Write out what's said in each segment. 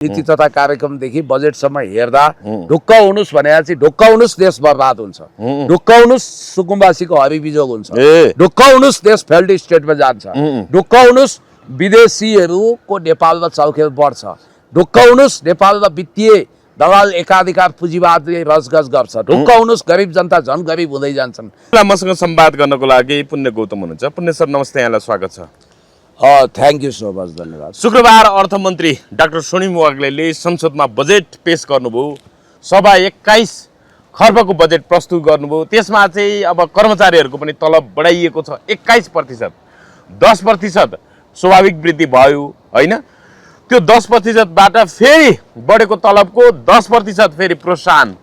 नीति तथा कार्यक्रमदेखि बजेटसम्म हेर्दा ढुक्क हुनुस् भने चाहिँ ढुक्क हुनुस् देश बर्बाद हुन्छ, ढुक्क हुनुस् सुकुम्बासीको हरिबिजोग हुन्छ, ढुक्क हुनुस् देश फेल्ड स्टेटमा जान्छ, ढुक्क हुनुस् विदेशीहरूको नेपालमा चलखेल बढ्छ, ढुक्क हुनुस् नेपालमा वित्तीय दलाल एकाधिकार पुँजीवादले रजगज गर्छ, ढुक्क हुनुस् गरिब जनता झन् गरिब हुँदै जान्छन्। मसँग संवाद गर्नको लागि पुण्य गौतम हुनुहुन्छ। पुण्य सर नमस्ते, यहाँलाई स्वागत छ। थ्याङ्क यू सो मच, धन्यवाद। शुक्रबार अर्थमन्त्री डाक्टर स्वर्णिम वाग्लेले संसदमा बजेट पेश गर्नुभयो, सभा 21 खर्बको बजेट प्रस्तुत गर्नुभयो। त्यसमा चाहिँ अब कर्मचारीहरूको पनि तलब बढाइएको छ 21%, 10% स्वाभाविक वृद्धि भयो हैन। त्यो 10%बाट फेरि बढेको तलबको 10% फेरि प्रोत्साहन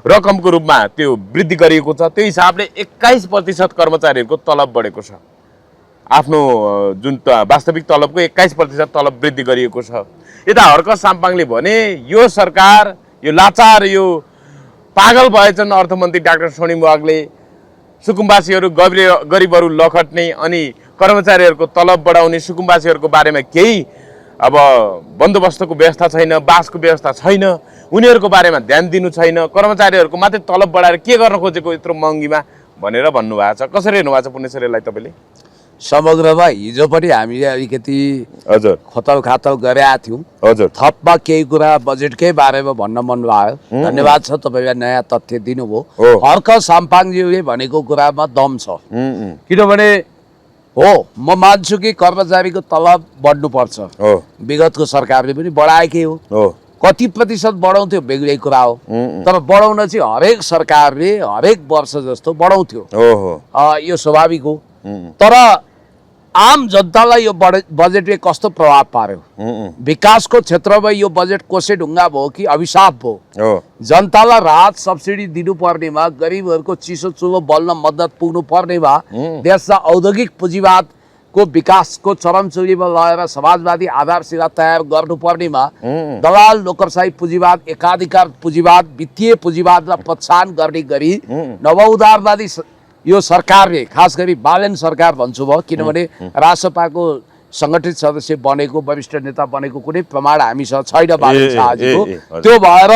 रकमको रूपमा त्यो वृद्धि गरिएको छ। त्यो हिसाबले 21% कर्मचारीहरूको तलब बढेको छ। आफ्नो जुन वास्तविक तलबको 21% तलब वृद्धि गरिएको छ। यता हर्क साम्पाङले भने यो सरकार, यो लाचार, यो पागल भएछन् अर्थमन्त्री डाक्टर स्वर्णिम वाग्ले। सुकुम्बासीहरू गरिबहरू लखट्ने अनि कर्मचारीहरूको तलब बढाउने, सुकुम्बासीहरूको बारेमा केही अब बन्दोबस्तको व्यवस्था छैन, बासको व्यवस्था छैन, उनीहरूको बारेमा ध्यान दिनु छैन, कर्मचारीहरूको मात्रै तलब बढाएर के गर्न खोजेको यत्रो महँगीमा भनेर भन्नुभएको छ। कसरी हेर्नुभएको छ पुण्य सरलाई तपाईँले? समग्रमा हिजो पनि हामीले अलिकति हजुर खतल खातल गरेका थियौँ। हजुर थपमा केही कुरा बजेटकै बारेमा भन्न मन लाग्यो। धन्यवाद छ, तपाईँले नयाँ तथ्य दिनुभयो। हर्क साम्पाङज्यूले भनेको कुरामा दम छ। किनभने हो, म मान्छु कि कर्मचारीको तलब बढ्नुपर्छ। विगतको सरकारले पनि बढाएकै हो। कति प्रतिशत बढाउँथ्यो बेग्लै कुरा हो, तर बढाउन चाहिँ हरेक सरकारले हरेक वर्ष जस्तो बढाउँथ्यो, यो स्वाभाविक हो। तर आम जनतालाई यो बजेटले कस्तो प्रभाव पार्यो? विकासको क्षेत्रमा यो बजेट कोसे ढुङ्गा भयो कि अभिशाप भयो? जनतालाई राहत सब्सिडी दिनुपर्नेमा, गरिबहरूको चिसो चुलो बल्न मद्दत पुग्नु पर्नेमा, देशलाई औद्योगिक पुँजीवादको विकासको चरमचुरीमा लगेर समाजवादी आधारशिला तयार गर्नुपर्नेमा दलाल नोकरशाही पुँजीवाद, एकाधिकार पुँजीवाद, वित्तीय पुँजीवादलाई प्रोत्साहन गर्ने गरी नवउदारवादी यो सरकारले, खास गरी बालेन सरकार भन्छु म, किनभने रासपाको संगठित सदस्य बनेको, वरिष्ठ नेता बनेको कुनै प्रमाण हामीसँग छैन बालेन शाहजीको। त्यो भएर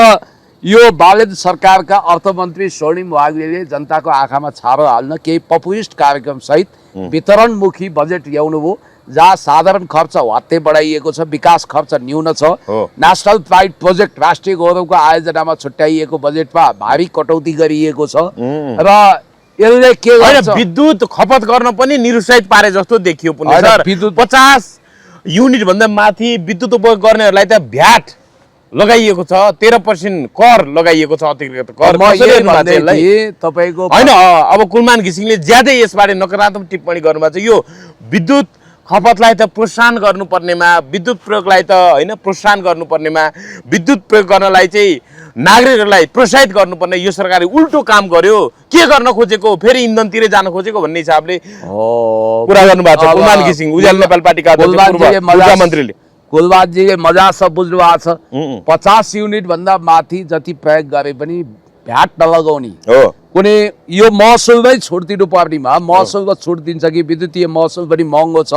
यो बालेन सरकारका अर्थमन्त्री स्वर्णिम वाग्लेले जनताको आँखामा छारो हाल्न केही पपुलिस्ट कार्यक्रम सहित वितरणमुखी बजेट ल्याउनुभयो, जहाँ साधारण खर्च हत्ते बढाइएको छ, विकास खर्च न्यून छ। नेसनल प्राइड प्रोजेक्ट, राष्ट्रिय गौरवको आयोजनामा छुट्याइएको बजेटमा भारी कटौती गरिएको छ र यसले के गर्छ? विद्युत खपत गर्न पनि निरुत्साहित पारे जस्तो देखियो पुण्य सर। 50 युनिट भन्दा माथि विद्युत उपयोग गर्नेहरूलाई त भ्याट लगाइएको छ, 13% कर लगाइएको छ, अतिरिक्त कर। तपाईको हैन, अब कुलमान घिसिङले ज्यादै यसबारे नकारात्मक टिप्पणी गर्नुभएको छ। यो विद्युत खपतलाई त प्रोत्साहन गर्नुपर्नेमा, विद्युत प्रयोगलाई त हैन प्रोत्साहन गर्नुपर्नेमा, विद्युत प्रयोग गर्नलाई चाहिँ नागरिकहरूलाई प्रोत्साहित गर्नुपर्ने यो सरकारले उल्टो काम गर्यो। के गर्न खोजेको? फेरि इन्धनतिरै जान खोजेको भन्ने हिसाबले कुरा गर्नुभएको छ कुलमान घिसिङ, उज्यालो नेपाल पार्टीका मन्त्रीले। कुलमानजीले मजा सब बुझ्नु भएको छ। 50 युनिट भन्दा माथि जति प्रयोग गरे पनि भ्याट नलगाउने, कुनै यो महसुलमै छुट दिनु पर्नेमा महसुलमा छुट दिन्छ कि विद्युतीय महसुल पनि महँगो छ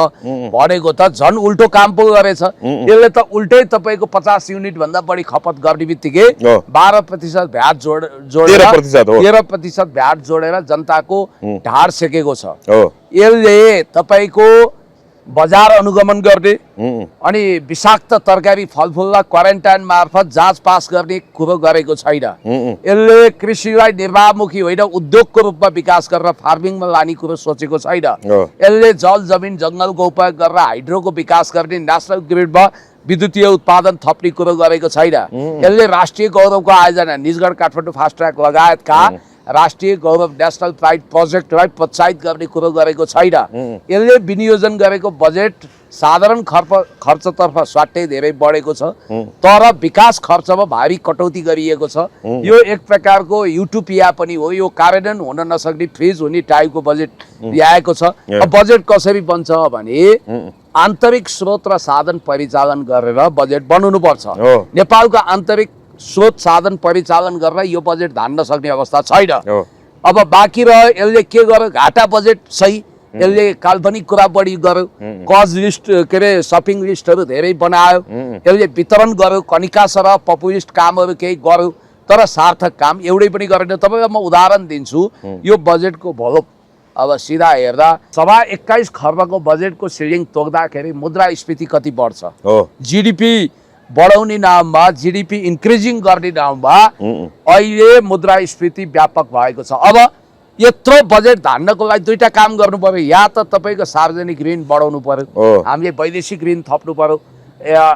भनेको त झन् उल्टो काम पो गरेछ। यसले त उल्टै तपाईँको 50 युनिट भन्दा बढी खपत गर्ने बित्तिकै 12% भ्याट जोडेर 13% भ्याट जोडेर जनताको ढाड सेकेको छ। यसले तपाईँको बजार अनुगमन गर्ने अनि विषाक्त तरकारी फलफुललाई क्वारेन्टाइन मार्फत जाँच पास गर्ने कुरो गरेको छैन। यसले कृषिलाई निर्वाहमुखी होइन उद्योगको रूपमा विकास गरेर फार्मिङमा लाने कुरो सोचेको छैन। यसले जल जमिन जङ्गलको उपयोग गरेर हाइड्रोको विकास गर्ने, नेसनल ग्रिडमा विद्युतीय उत्पादन थप्ने कुरो गरेको छैन। यसले राष्ट्रिय गौरवको आयोजना निजगढ काठमाडौँ फास्ट ट्र्याक लगायतका राष्ट्रिय गौरव नेसनल प्राइड प्रोजेक्टलाई प्रोत्साहित गर्ने कुरो गरेको छैन। यसले विनियोजन गरेको बजेट साधारण खर्चतर्फ स्वाट्टै धेरै बढेको छ, तर विकास खर्चमा भारी कटौती गरिएको छ। यो एक प्रकारको युटोपिया पनि हो। यो कार्यान्वयन हुन नसक्ने, फ्रिज हुने टाइपको बजेट ल्याएको छ। बजेट कसरी बन्छ भने आन्तरिक स्रोत र साधन परिचालन गरेर बजेट बनाउनु पर्छ। नेपालको आन्तरिक स्रोत साधन परिचालन गरेर यो बजेट धान्न सक्ने अवस्था छैन। अब बाँकी रह्यो यसले के गर्यो? घाटा बजेट सही यसले काल्पनिक कुरा बढी गर्यो, कज लिस्ट के अरे सपिङ लिस्टहरू धेरै बनायो, यसले वितरण गर्यो, कनिका सरह पपुलिस्ट कामहरू केही गर्यो, तर सार्थक काम एउटै पनि गरेन। तपाईँलाई म उदाहरण दिन्छु, यो बजेटको भलो अब सिधा हेर्दा 21 खर्बको बजेटको सिलिङ तोक्दाखेरि मुद्रास्फीति कति बढ्छ? जिडिपी बढाउने नाममा, जिडिपी इन्क्रिजिङ गर्ने नाममा अहिले मुद्रास्फीति व्यापक भएको छ। अब यत्रो बजेट धान्नको लागि दुईटा काम गर्नु पर्यो, या त तपाईँको सार्वजनिक ऋण बढाउनु पर्यो, हामीले वैदेशिक ऋण थप्नु पर्यो,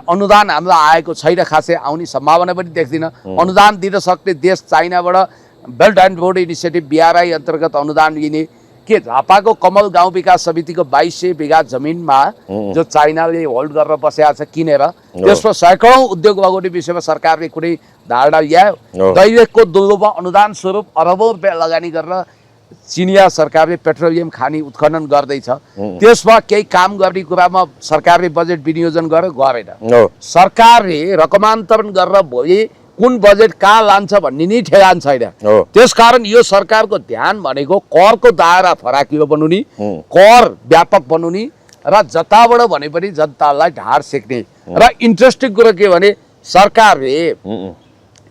अनुदान हामीलाई आएको छैन, खासै आउने सम्भावना पनि देख्दिनँ। अनुदान दिन सक्ने देश चाइनाबाट belt and road initiative BRI अन्तर्गत अनुदान लिने के झापाको कमल गाउँ विकास समितिको 2200 बिघा जमिनमा जो चाइनाले होल्ड गरेर बसेको छ किनेर, त्यसमा सैकडौँ उद्योग लगाउने विषयमा सरकारले कुनै धारणा ल्यायो? दैलेखको दुल्लोमा अनुदान स्वरूप अरबौं रुपियाँ लगानी गरेर चिनिया सरकारले पेट्रोलियम खानी उत्खनन गर्दैछ, त्यसमा केही काम गर्ने कुरामा सरकारले बजेट विनियोजन गर्यो? गरेन। सरकारले रकमान्तरण गरेर भोलि कुन बजेट कहाँ लान्छ भन्ने नि ठेगान छैन। त्यसकारण यो सरकारको ध्यान भनेको करको दायरा फराकिलो बनाउने, कर व्यापक बनाउने र जताबाट भने पनि जनतालाई ढाड सेक्ने। र इन्ट्रेस्टिङ कुरो के भने सरकारले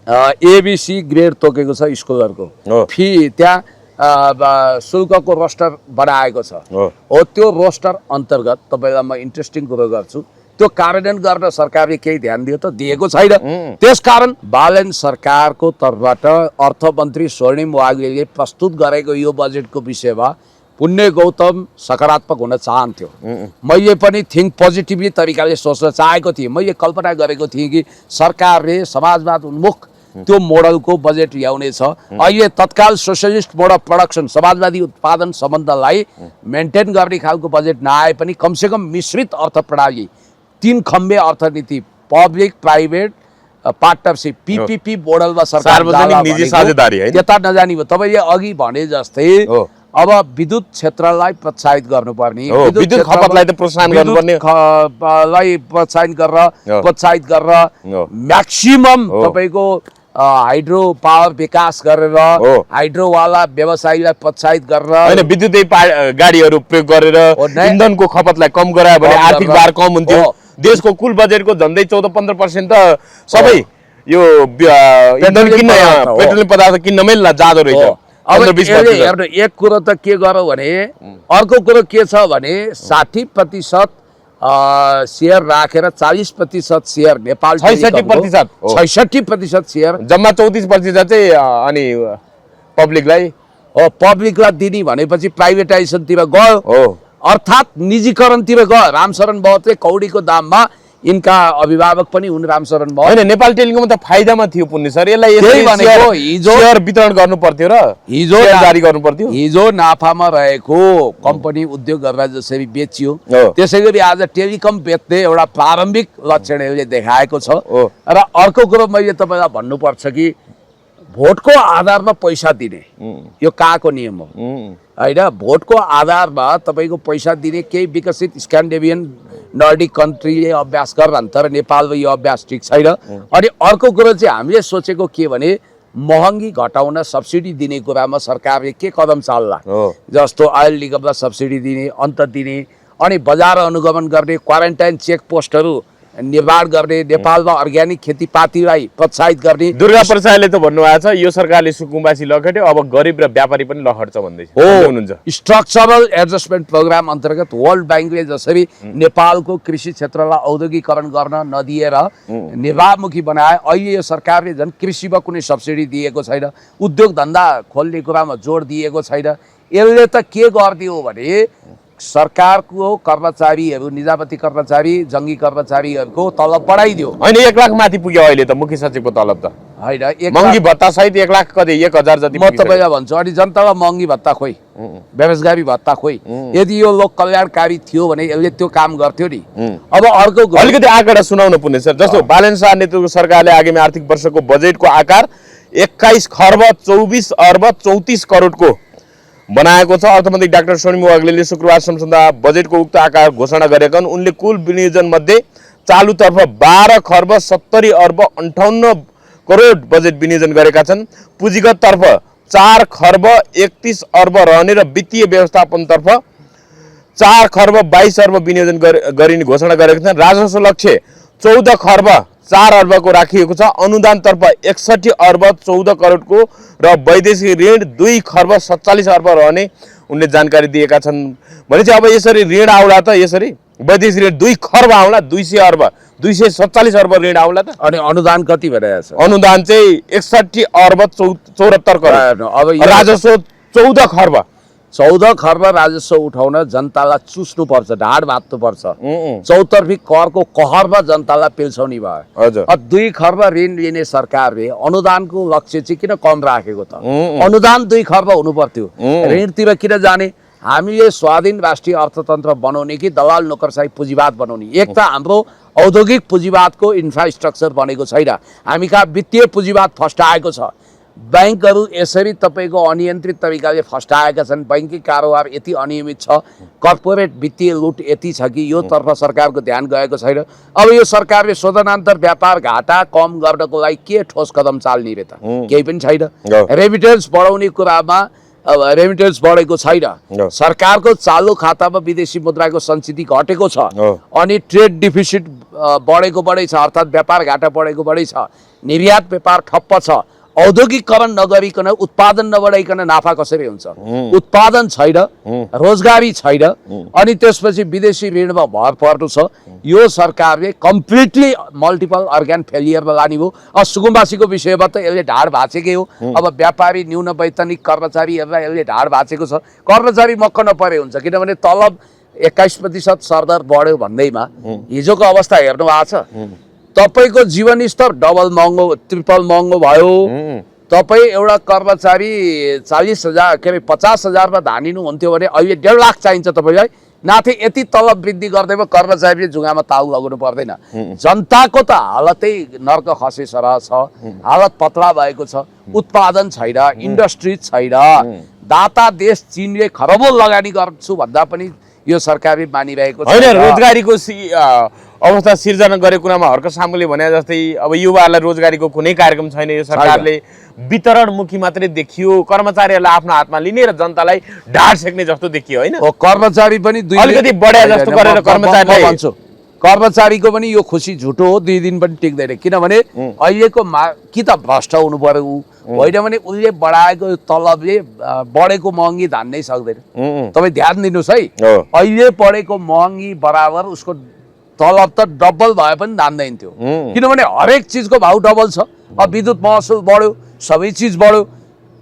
ABC ग्रेड तोकेको छ स्कुलहरूको, फी त्यहाँ शुल्कको रोस्टर बनाएको छ। हो त्यो रोस्टर अन्तर्गत तपाईँलाई म इन्ट्रेस्टिङ कुरो गर्छु, त्यो कार्यान्वयन गर्न सरकारले केही ध्यान दियो त? दिएको छैन। त्यसकारण बालन सरकारको तर्फबाट अर्थमन्त्री स्वर्णिम वाग्लेले प्रस्तुत गरेको यो बजेटको विषयमा पुण्य गौतम सकारात्मक हुन चाहन्थ्यो। मैले पनि थिङ्क पोजिटिभली तरिकाले सोच्न चाहेको थिएँ। मैले कल्पना गरेको थिएँ कि सरकारले समाजवाद उन्मुख त्यो मोडलको बजेट ल्याउनेछ। अहिले तत्काल सोसियलिस्ट मोड अफ प्रोडक्सन, समाजवादी उत्पादन सम्बन्धलाई मेन्टेन गर्ने खालको बजेट नआए पनि कमसेकम मिश्रित अर्थ प्रणाली, 3 खम्बे अर्थनीति, पब्लिक प्राइभेट पार्टनरसिप PPP मोडलमा सरकार त्यता नजानी भयो। तपाईँले अघि भने जस्तै अब विद्युत क्षेत्रलाई प्रोत्साहित गर्नुपर्ने, विद्युत खपतलाई त प्रोत्साहन गर्नुपर्ने, प्रोत्साहित गरेर म्याक्सिमम तपाईँको हाइड्रो पावर विकास गरेर हाइड्रोवाला व्यवसायीलाई प्रोत्साहित गरेर, हैन विद्युतीय गाडीहरू प्रयोग गरेर इन्धनको खपतलाई कम गरायो भने आर्थिक भार कम हुन्थ्यो। देशको कुल बजेटको झन्डै 14-15% त सबै यो पेट्रोलियम पदार्थ किन्नमै जाँदो रहेछ। अब हेर्नु, एक कुरो त के गरौँ भने, अर्को कुरो के छ भने 60% शेयर राखेर 40% शेयर नेपाल, 66% शेयर, जम्मा 34% चाहिँ अनि पब्लिकलाई दिने भनेपछि प्राइभेटाइजेसनतिर गयो, अर्थात् निजीकरणतिर गयो। रामशरण बहतले कौडीको दाममा यिनका अभिभावक पनि हुन् रामशरण बहत। हैन नेपाल टेलिकम त फाइदामा थियो पुण्य सर, यसलाई यसरी भनेको हिजो शेयर वितरण गर्नु पर्थ्यो र हिजो जारी गर्नु पर्थ्यो। हिजो नाफामा रहेको कम्पनी उद्योगहरूलाई जसरी बेचियो त्यसैगरी आज टेलिकम बेच्ने एउटा प्रारम्भिक लक्षण यसले देखाएको छ। र अर्को कुरो मैले तपाईँलाई भन्नुपर्छ कि भोटको आधारमा पैसा दिने यो कहाँको नियम हो? होइन, भोटको आधारमा तपाईँको पैसा दिने केही विकसित स्क्यान्डिनेभियन नर्डिक कन्ट्रीले अभ्यास गर्छन्, तर नेपालमा यो अभ्यास ठिक छैन। अनि अर्को कुरो चाहिँ हामीले सोचेको के भने, महँगी घटाउन सब्सिडी दिने कुरामा सरकारले के कदम चाल्ला, जस्तो आयल निगमलाई सब्सिडी दिने, अन्त दिने, अनि बजार अनुगमन गर्ने, क्वारेन्टाइन चेक पोस्टहरू निर्माण गर्ने, नेपालमा अर्ग्यानिक खेतीपातीलाई प्रोत्साहित गर्ने। दुर्गा प्रसादले त भन्नुभएको छ यो सरकारले सुकुम्बासी लखट्यो, अब गरिब र व्यापारी पनि लखट्छ भन्दैछ हुनुहुन्छ। स्ट्रक्चरल एडजस्टमेन्ट प्रोग्राम अन्तर्गत वर्ल्ड ब्याङ्कले जसरी नेपालको कृषि क्षेत्रलाई औद्योगिकरण गर्न नदिएर निर्वाहमुखी बनाए, अहिले यो सरकारले झन् कृषिमा कुनै सब्सिडी दिएको छैन, उद्योग धन्दा खोल्ने कुरामा जोड दिएको छैन। यसले त के गरिदियो भने सरकारको कर्मचारीहरू, निजामती कर्मचारी, जङ्गी कर्मचारीहरूको तलब बढाइदियो। होइन 1 लाख माथि पुग्यो अहिले त मुख्य सचिवको तलब त, होइन महँगी भत्ता सहित 1 लाख कति 1000 जति। म तपाईँलाई भन्छु, अनि जनतालाई महँगी भत्ता खोइ, बेरोजगारी भत्ता खोइ, यदि यो लोक कल्याणकारी थियो भने यसले त्यो काम गर्थ्यो नि। अब अर्को अलिकति आँकडा सुनाउनु पर्ने सर, जस्तो बालन शाह नेतृत्वको सरकारले आगामी आर्थिक वर्षको बजेटको आकार 21 खर्ब 24 अर्ब 34 करोडको बनाएको छ। अर्थमन्त्री डाक्टर स्वर्णिम वाग्लेले शुक्रबार संसदमा बजेटको उक्त आकार घोषणा गरेका हुन्। उनले कुल विनियोजन मध्ये चालुतर्फ 12 खर्ब 70 अर्ब 58 करोड बजेट विनियोजन गरेका छन्। पुँजीगत तर्फ 4 खर्ब 31 अर्ब रहने र वित्तीय व्यवस्थापन तर्फ 4 खर्ब 22 अर्ब विनियोजन गरिने घोषणा गरेका छन्। राजस्व लक्ष्य 14 खर्ब 4 अर्बको राखिएको छ। अनुदानतर्फ 61 अर्ब 14 करोडको र वैदेशिक ऋण 2 खर्ब 47 अर्ब रहने उनले जानकारी दिएका छन्। भनेपछि अब यसरी ऋण आउला त, यसरी वैदेशिक ऋण 2 खर्ब आउला, 200 अर्ब 247 अर्ब ऋण आउला त। अनि अनुदान कति भइरहेछ? अनुदान चाहिँ 61 अर्ब 74 करोड। अब राजस्व 14 खर्ब 14 खर्ब राजस्व उठाउन जनतालाई चुस्नुपर्छ, ढाड भात्नुपर्छ। चौतर्फी करको कहरमा जनतालाई पिल्छाउने भयो। हजुर। 2 खर्ब ऋण लिने सरकारले अनुदानको लक्ष्य चाहिँ किन कम राखेको त? अनुदान 2 खर्ब हुनु पर्थ्यो, ऋणतिर किन जाने? हामीले स्वाधीन राष्ट्रिय अर्थतन्त्र बनाउने कि दलाल नोकरशाही पुँजीवाद बनाउने? एक त हाम्रो औद्योगिक पुँजीवादको इन्फ्रास्ट्रक्चर बनेको छैन, हामी कहाँ वित्तीय पुँजीवाद फस्टाएको छ। बैंकहरू यसरी तपाईँको अनियन्त्रित तरिकाले फस्टाएका छन्, बैंकिङ कारोबार यति अनियमित छ, कर्पोरेट वित्तीय लुट यति छ कि यो तर्फ सरकारको ध्यान गएको छैन। अब यो सरकारले शोधनान्तर व्यापार घाटा कम गर्नको लागि के ठोस कदम चाल्ने रे त? केही पनि छैन। रेमिटेन्स बढाउने कुरामा रेमिटेन्स बढेको छैन। सरकारको चालु खातामा विदेशी मुद्राको सञ्चिति घटेको छ अनि ट्रेड डिफिसिट बढेको बढै छ, अर्थात् व्यापार घाटा बढेको बढै छ। निर्यात व्यापार ठप्प छ। औद्योगिकरण नगरिकन, उत्पादन नबढाइकन नाफा कसरी हुन्छ? उत्पादन छैन, रोजगारी छैन, अनि त्यसपछि विदेशी ऋणमा भर पर्नु छ। यो सरकारले कम्प्लिटली मल्टिपल अर्गान फेलियरमा लाने हो। सुकुम्बासीको विषयमा त यसले ढाड भाँचेकै हो। अब व्यापारी, न्यून वैतनिक कर्मचारीहरूलाई यसले ढाड भाँचेको छ। कर्मचारी मक्क नपरे हुन्छ, किनभने तलब 21% सरदर बढ्यो भन्दैमा हिजोको अवस्था हेर्नु भएको छ। तपाईको जीवन स्तर डबल महँगो, ट्रिपल महँगो भयो। तपाईँ एउटा कर्मचारी 40,000 के अरे 50,000मा धानिनु हुन्थ्यो भने अहिले 1.5 लाख चाहिन्छ तपाईँलाई। नाथे यति तलब वृद्धि गर्दैमा कर्मचारीले जुगामा ताउ लगाउनु पर्दैन। जनताको त हालतै नर्क खसे सरह छ, हालत पतला भएको छ। उत्पादन छैन, इन्डस्ट्री छैन। दाता देश चीनले खरबौँ लगानी गर्छु भन्दा पनि यो सरकारले मानिरहेको छ। होइन, रोजगारीको अवस्था सिर्जना गरेको कुरामा हर्क सामुले भने जस्तै अब युवाहरूलाई रोजगारीको कुनै कार्यक्रम छैन। यो सरकारले वितरणमुखी मात्रै देखियो, कर्मचारीहरूलाई आफ्नो हातमा लिने र जनतालाई ढाड सेक्ने जस्तो देखियो। होइन, कर्मचारी पनि अलिकति बढे जस्तो गरेर कर्मचारीलाई भन्छु, कर्मचारीको पनि यो खुसी झुटो हो, 2 दिन पनि टिक्दैन। किनभने अहिलेको कि त भ्रष्ट हुनु पर्यो ऊ, होइन भने उसले बढाएको तलबले बढेको महँगी धान्नै सक्दैन। तपाईँ ध्यान दिनुहोस् है, अहिले बढेको महँगी बराबर उसको तलब त डबल भए पनि धान्दैन थियो। किनभने हरेक चिजको भाउ डबल छ। अब विद्युत महसुल बढ्यो, सबै चिज बढ्यो,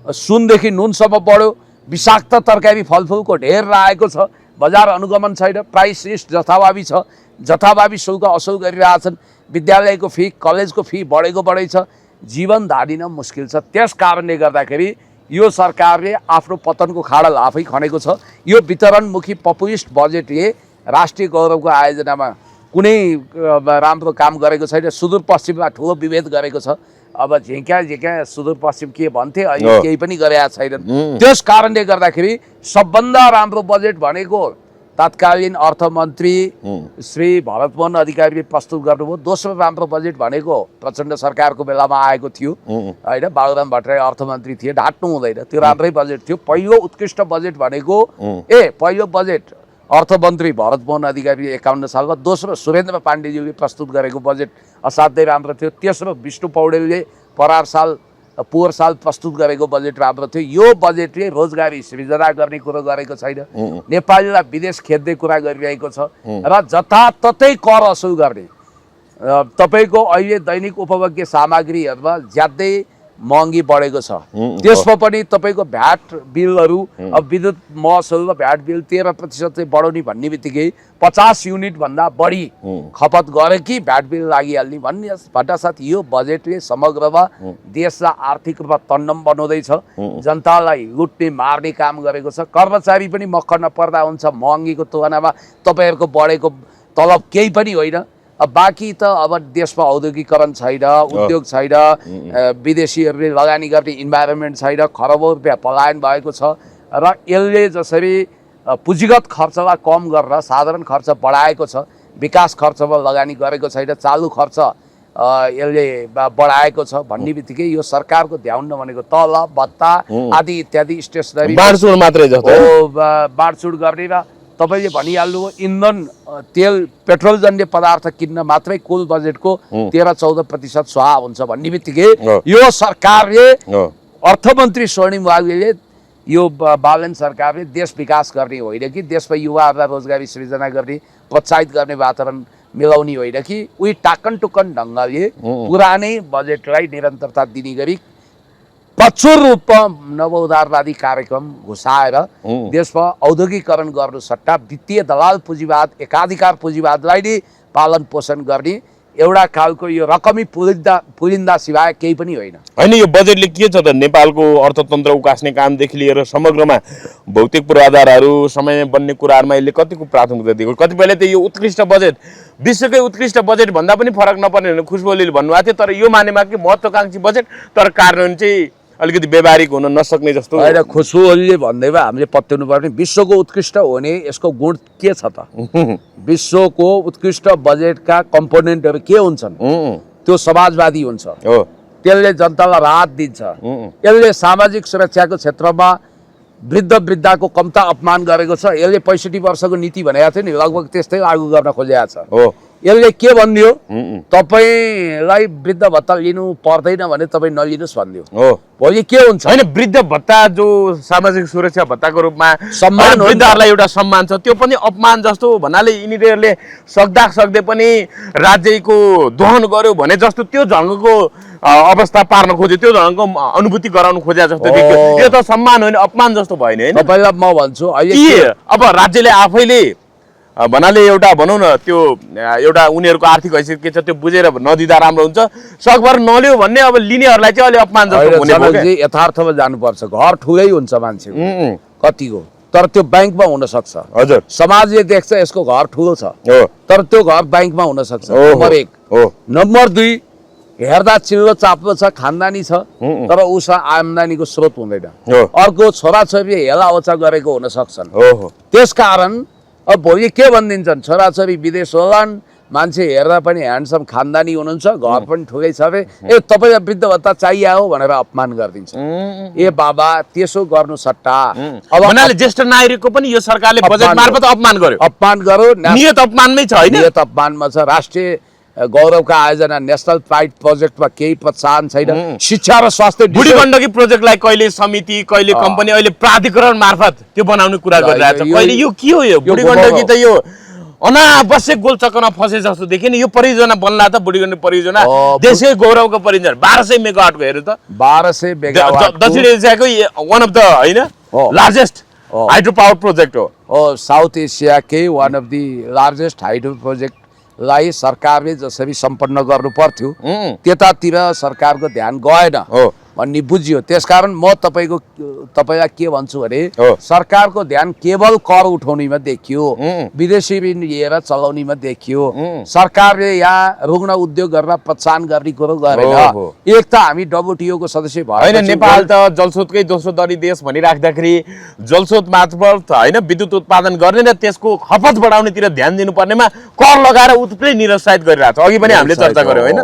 सुनदेखि नुनसम्म बढ्यो, विषाक्त तरकारी फलफुलको ढेर लागेको छ, बजार अनुगमन छैन, प्राइस लिस्ट जथाभावी छ, जथाभावी शुल्क असुल गरिरहेछन्, विद्यालयको फी, कलेजको फी बढेको बढै छ, जीवन धारिन मुस्किल छ। त्यस कारणले गर्दाखेरि यो सरकारले आफ्नो पतनको खाडल आफै खनेको छ। यो वितरणमुखी पपुलिस्ट बजेटले राष्ट्रिय गौरवको आयोजनामा कुनै राम्रो काम गरेको छैन। सुदूरपश्चिममा ठुलो विभेद गरेको छ। अब झिक्या सुदूरपश्चिम के भन्थे, अहिले केही पनि गरेका छैनन्। त्यस कारणले गर्दाखेरि सबभन्दा राम्रो बजेट भनेको तत्कालीन अर्थमन्त्री श्री भरतमोहन अधिकारीले प्रस्तुत गर्नुभयो। दोस्रो राम्रो बजेट भनेको प्रचण्ड सरकारको बेलामा आएको थियो, होइन, बाबुराम भट्टराई अर्थमन्त्री थिए, ढाट्नु हुँदैन, त्यो राम्रै बजेट थियो। पहिलो उत्कृष्ट बजेट भनेको पहिलो बजेट अर्थमन्त्री भरतमोहन अधिकारीले 51 सालमा, दोस्रो सुरेन्द्र पाण्डेज्यूले प्रस्तुत गरेको बजेट असाध्यै राम्रो थियो, तेस्रो विष्णु पौडेलले पोहोर साल प्रस्तुत गरेको बजेट राम्रो थियो। यो बजेटले रोजगारी सृजना गर्ने कुरो गरेको छैन, नेपालीलाई विदेश खेद्ने कुरा गरिरहेको छ र जताततै कर असुल गर्ने। तपाईँको अहिले दैनिक उपभोग्य सामग्रीहरूमा ज्यादै महँगी बढेको छ। त्यसमा पनि तपाईँको भ्याट बिलहरू, अब विद्युत महसुल र भ्याट बिल 13% चाहिँ बढाउने भन्ने बित्तिकै 50 युनिट भन्दा बढी खपत गरे कि भ्याट बिल लागिहाल्ने भन्नासाथ यो बजेटले समग्रमा देशलाई आर्थिक रूपमा तन्नम बनाउँदैछ, जनतालाई लुट्ने मार्ने काम गरेको छ। कर्मचारी पनि मक्ख नपर्दा हुन्छ, महँगीको तुलनामा तपाईँहरूको बढेको तलब केही पनि होइन। अब बाँकी त अब देशमा औद्योगिकरण छैन, उद्योग छैन, विदेशीहरूले लगानी गर्ने इन्भाइरोमेन्ट छैन, खरबौँ रुपियाँ पलायन भएको छ र यसले जसरी पुँजीगत खर्चलाई कम गरेर साधारण खर्च बढाएको छ, विकास खर्चमा लगानी गरेको छैन, चालु खर्च यसले बढाएको छ भन्ने बित्तिकै यो सरकारको ध्यान नभनेको तलब भत्ता आदि इत्यादि स्टेसनरी बाँडचुँड मात्रै जस्तो बाँडचुँड गर्ने र तपाईँले भनिहाल्नुभयो इन्धन तेल पेट्रोलजन्य पदार्थ किन्न मात्रै कुल बजेटको 13-14% स्वाहा हुन्छ भन्ने बित्तिकै यो सरकारले अर्थमन्त्री स्वर्णिम वाग्लेले यो बालन सरकारले देश विकास गर्ने होइन कि देशमा युवाहरूलाई रोजगारी सृजना गर्ने प्रोत्साहित गर्ने वातावरण मिलाउने होइन कि उही टाकन टुकन ढङ्गले पुरानै बजेटलाई निरन्तरता दिने गरी प्रचुर रूपमा नवोदारवादी कार्यक्रम घुसाएर देशमा औद्योगिकरण गर्नु सट्टा वित्तीय दलाल पुँजीवाद एकाधिकार पुँजीवादलाई नै पालन पोषण गर्ने एउटा खालको यो रकमी पुलिन्दा सिवाय केही पनि होइन। यो बजेटले के छ त नेपालको अर्थतन्त्र उकास्ने कामदेखि लिएर समग्रमा भौतिक पूर्वाधारहरू समयमा बन्ने कुराहरूमा यसले कतिको प्राथमिकता दिएको। कतिपयले त यो उत्कृष्ट बजेट विश्वकै उत्कृष्ट बजेट भन्दा पनि फरक नपर्ने भनेर खुशबु ओलीले भन्नुभएको थियो। तर यो मानेमा कि महत्त्वाकांक्षी बजेट तर कार्यान्वयन चाहिँ अलिकति व्यावहारिक हुन नसक्ने जस्तो होइन। खुशबु ओलीले भन्दैमा हामीले पत्याउनु पर्ने विश्वको उत्कृष्ट हुने यसको गुण के छ त? विश्वको उत्कृष्ट बजेटका कम्पोनेन्टहरू के हुन्छन्? त्यो समाजवादी हुन्छ, त्यसले जनतालाई राहत दिन्छ, यसले सामाजिक सुरक्षाको क्षेत्रमा वृद्ध वृद्धाको कम्ता अपमान गरेको छ, यसले 65 वर्षको नीति भनेको थियो नि लगभग त्यस्तै लागू गर्न खोजेको छ। यसले के भनिदियो तपाईलाई वृद्ध भत्ता लिनु पर्दैन भने तपाईँ नलिनुहोस् भनिदियो। भोलि के हुन्छ? होइन वृद्ध भत्ता जो सामाजिक सुरक्षा भत्ताको रूपमा सम्मान वृद्धहरूलाई एउटा सम्मान छ त्यो पनि अपमान जस्तो भन्नाले यिनीहरूले सक्दै पनि राज्यको दोहन गर्यो भने जस्तो त्यो ढङ्गको अवस्था पार्न खोज्यो, त्यो ढङ्गको अनुभूति गराउन खोजे जस्तो देखियो। यो त सम्मान होइन अपमान जस्तो भएन हैन? तपाईलाई म भन्छु अब राज्यले आफैले भन्नाले एउटा भनौँ न त्यो एउटा उनीहरूको आर्थिक हैसियत के छ त्यो बुझेर नदिँदा राम्रो हुन्छ। सकभर नलियो भन्ने अब लिनेहरूलाई चाहिँ अलि अपमान जस्तो हुने भयो के? यथार्थमा जानुपर्छ। घर ठुलै हुन्छ मान्छेको कतिको, तर त्यो ब्याङ्कमा हुन सक्छ। हजुर समाजले देख्छ यसको घर ठुलो छ तर त्यो घर ब्याङ्कमा हुन सक्छ। नम्बर 1। नम्बर 2 हेर्दा चिल्लो चाप्लो छ, खानदानी छ तर उसँग आमदानीको स्रोत हुँदैन। अर्को छोराछोरी हेला ओछा गरेको हुन सक्छन्। त्यसकारण अब भोलि के भनिदिन्छन्? छोराछोरी विदेश होलान्, मान्छे हेर्दा पनि ह्यान्डसम खानदानी हुनुहुन्छ, घर पनि ठुलै छ रे, ए तपाईँलाई वृद्ध भत्ता चाहिए हो भनेर अपमान गरिदिन्छ। ए बाबा त्यसो गर्नु सट्टा अब भन्नाले ज्येष्ठ नागरिकको पनि यो सरकारले बजेट मार्फत अपमान गर्यो। अपमान गर्यो, नियत अपमानमै छ हैन? नियत अपमानमा छ। राष्ट्रिय गौरवका आयोजना नेशनल प्राइड प्रोजेक्टमा केही प्रोत्साहन छैन। शिक्षा र स्वास्थ्य बुढी गण्डकी प्रोजेक्टलाई कहिले समिति कहिले कम्पनी अहिले प्राधिकरण मार्फत त्यो बनाउने कुरा गरिरहेछ। कहिले यो के हो? यो बुढी गण्डकी त यो अनावश्यक गोलचक्करमा फसे जस्तो देखिन। यो परियोजना बन्ला त बुढी गण्डकी परियोजना देशकै गौरवको परियोजना 1200 मेगावाटको हेर्नु त 1200 मेगावाट दक्षिण एसियाकै वान अफ द हैन लार्जेस्ट हाइड्रो पावर प्रोजेक्ट हो। साउथ एसियाकै one of the largest hydro project लाई सरकारले जसरी सम्पन्न गर्नु पर्थ्यो त्यतातिर सरकारको ध्यान गएन भन्ने बुझियो। त्यसकारण म तपाईलाई के भन्छु भने सरकारको ध्यान केवल कर उठाउनेमा देखियो, विदेशी ऋण लिएर चलाउनेमा देखियो। सरकारले यहाँ रुग्ण उद्योग गरेर प्रोत्साहन गर्ने कुरो गरेन। एक त हामी WTO को सदस्य भयो हैन, नेपाल त जलस्रोतकै दोस्रो दरी देश भनिराख्दाखेरि जलस्रोत मार्फत हैन विद्युत उत्पादन गर्ने र त्यसको खपत बढाउनेतिर ध्यान दिनुपर्नेमा कर लगाएर उत्रै निरुत्साहित गरिरहेछ। अघि पनि हामीले चर्चा गर्यौं हैन?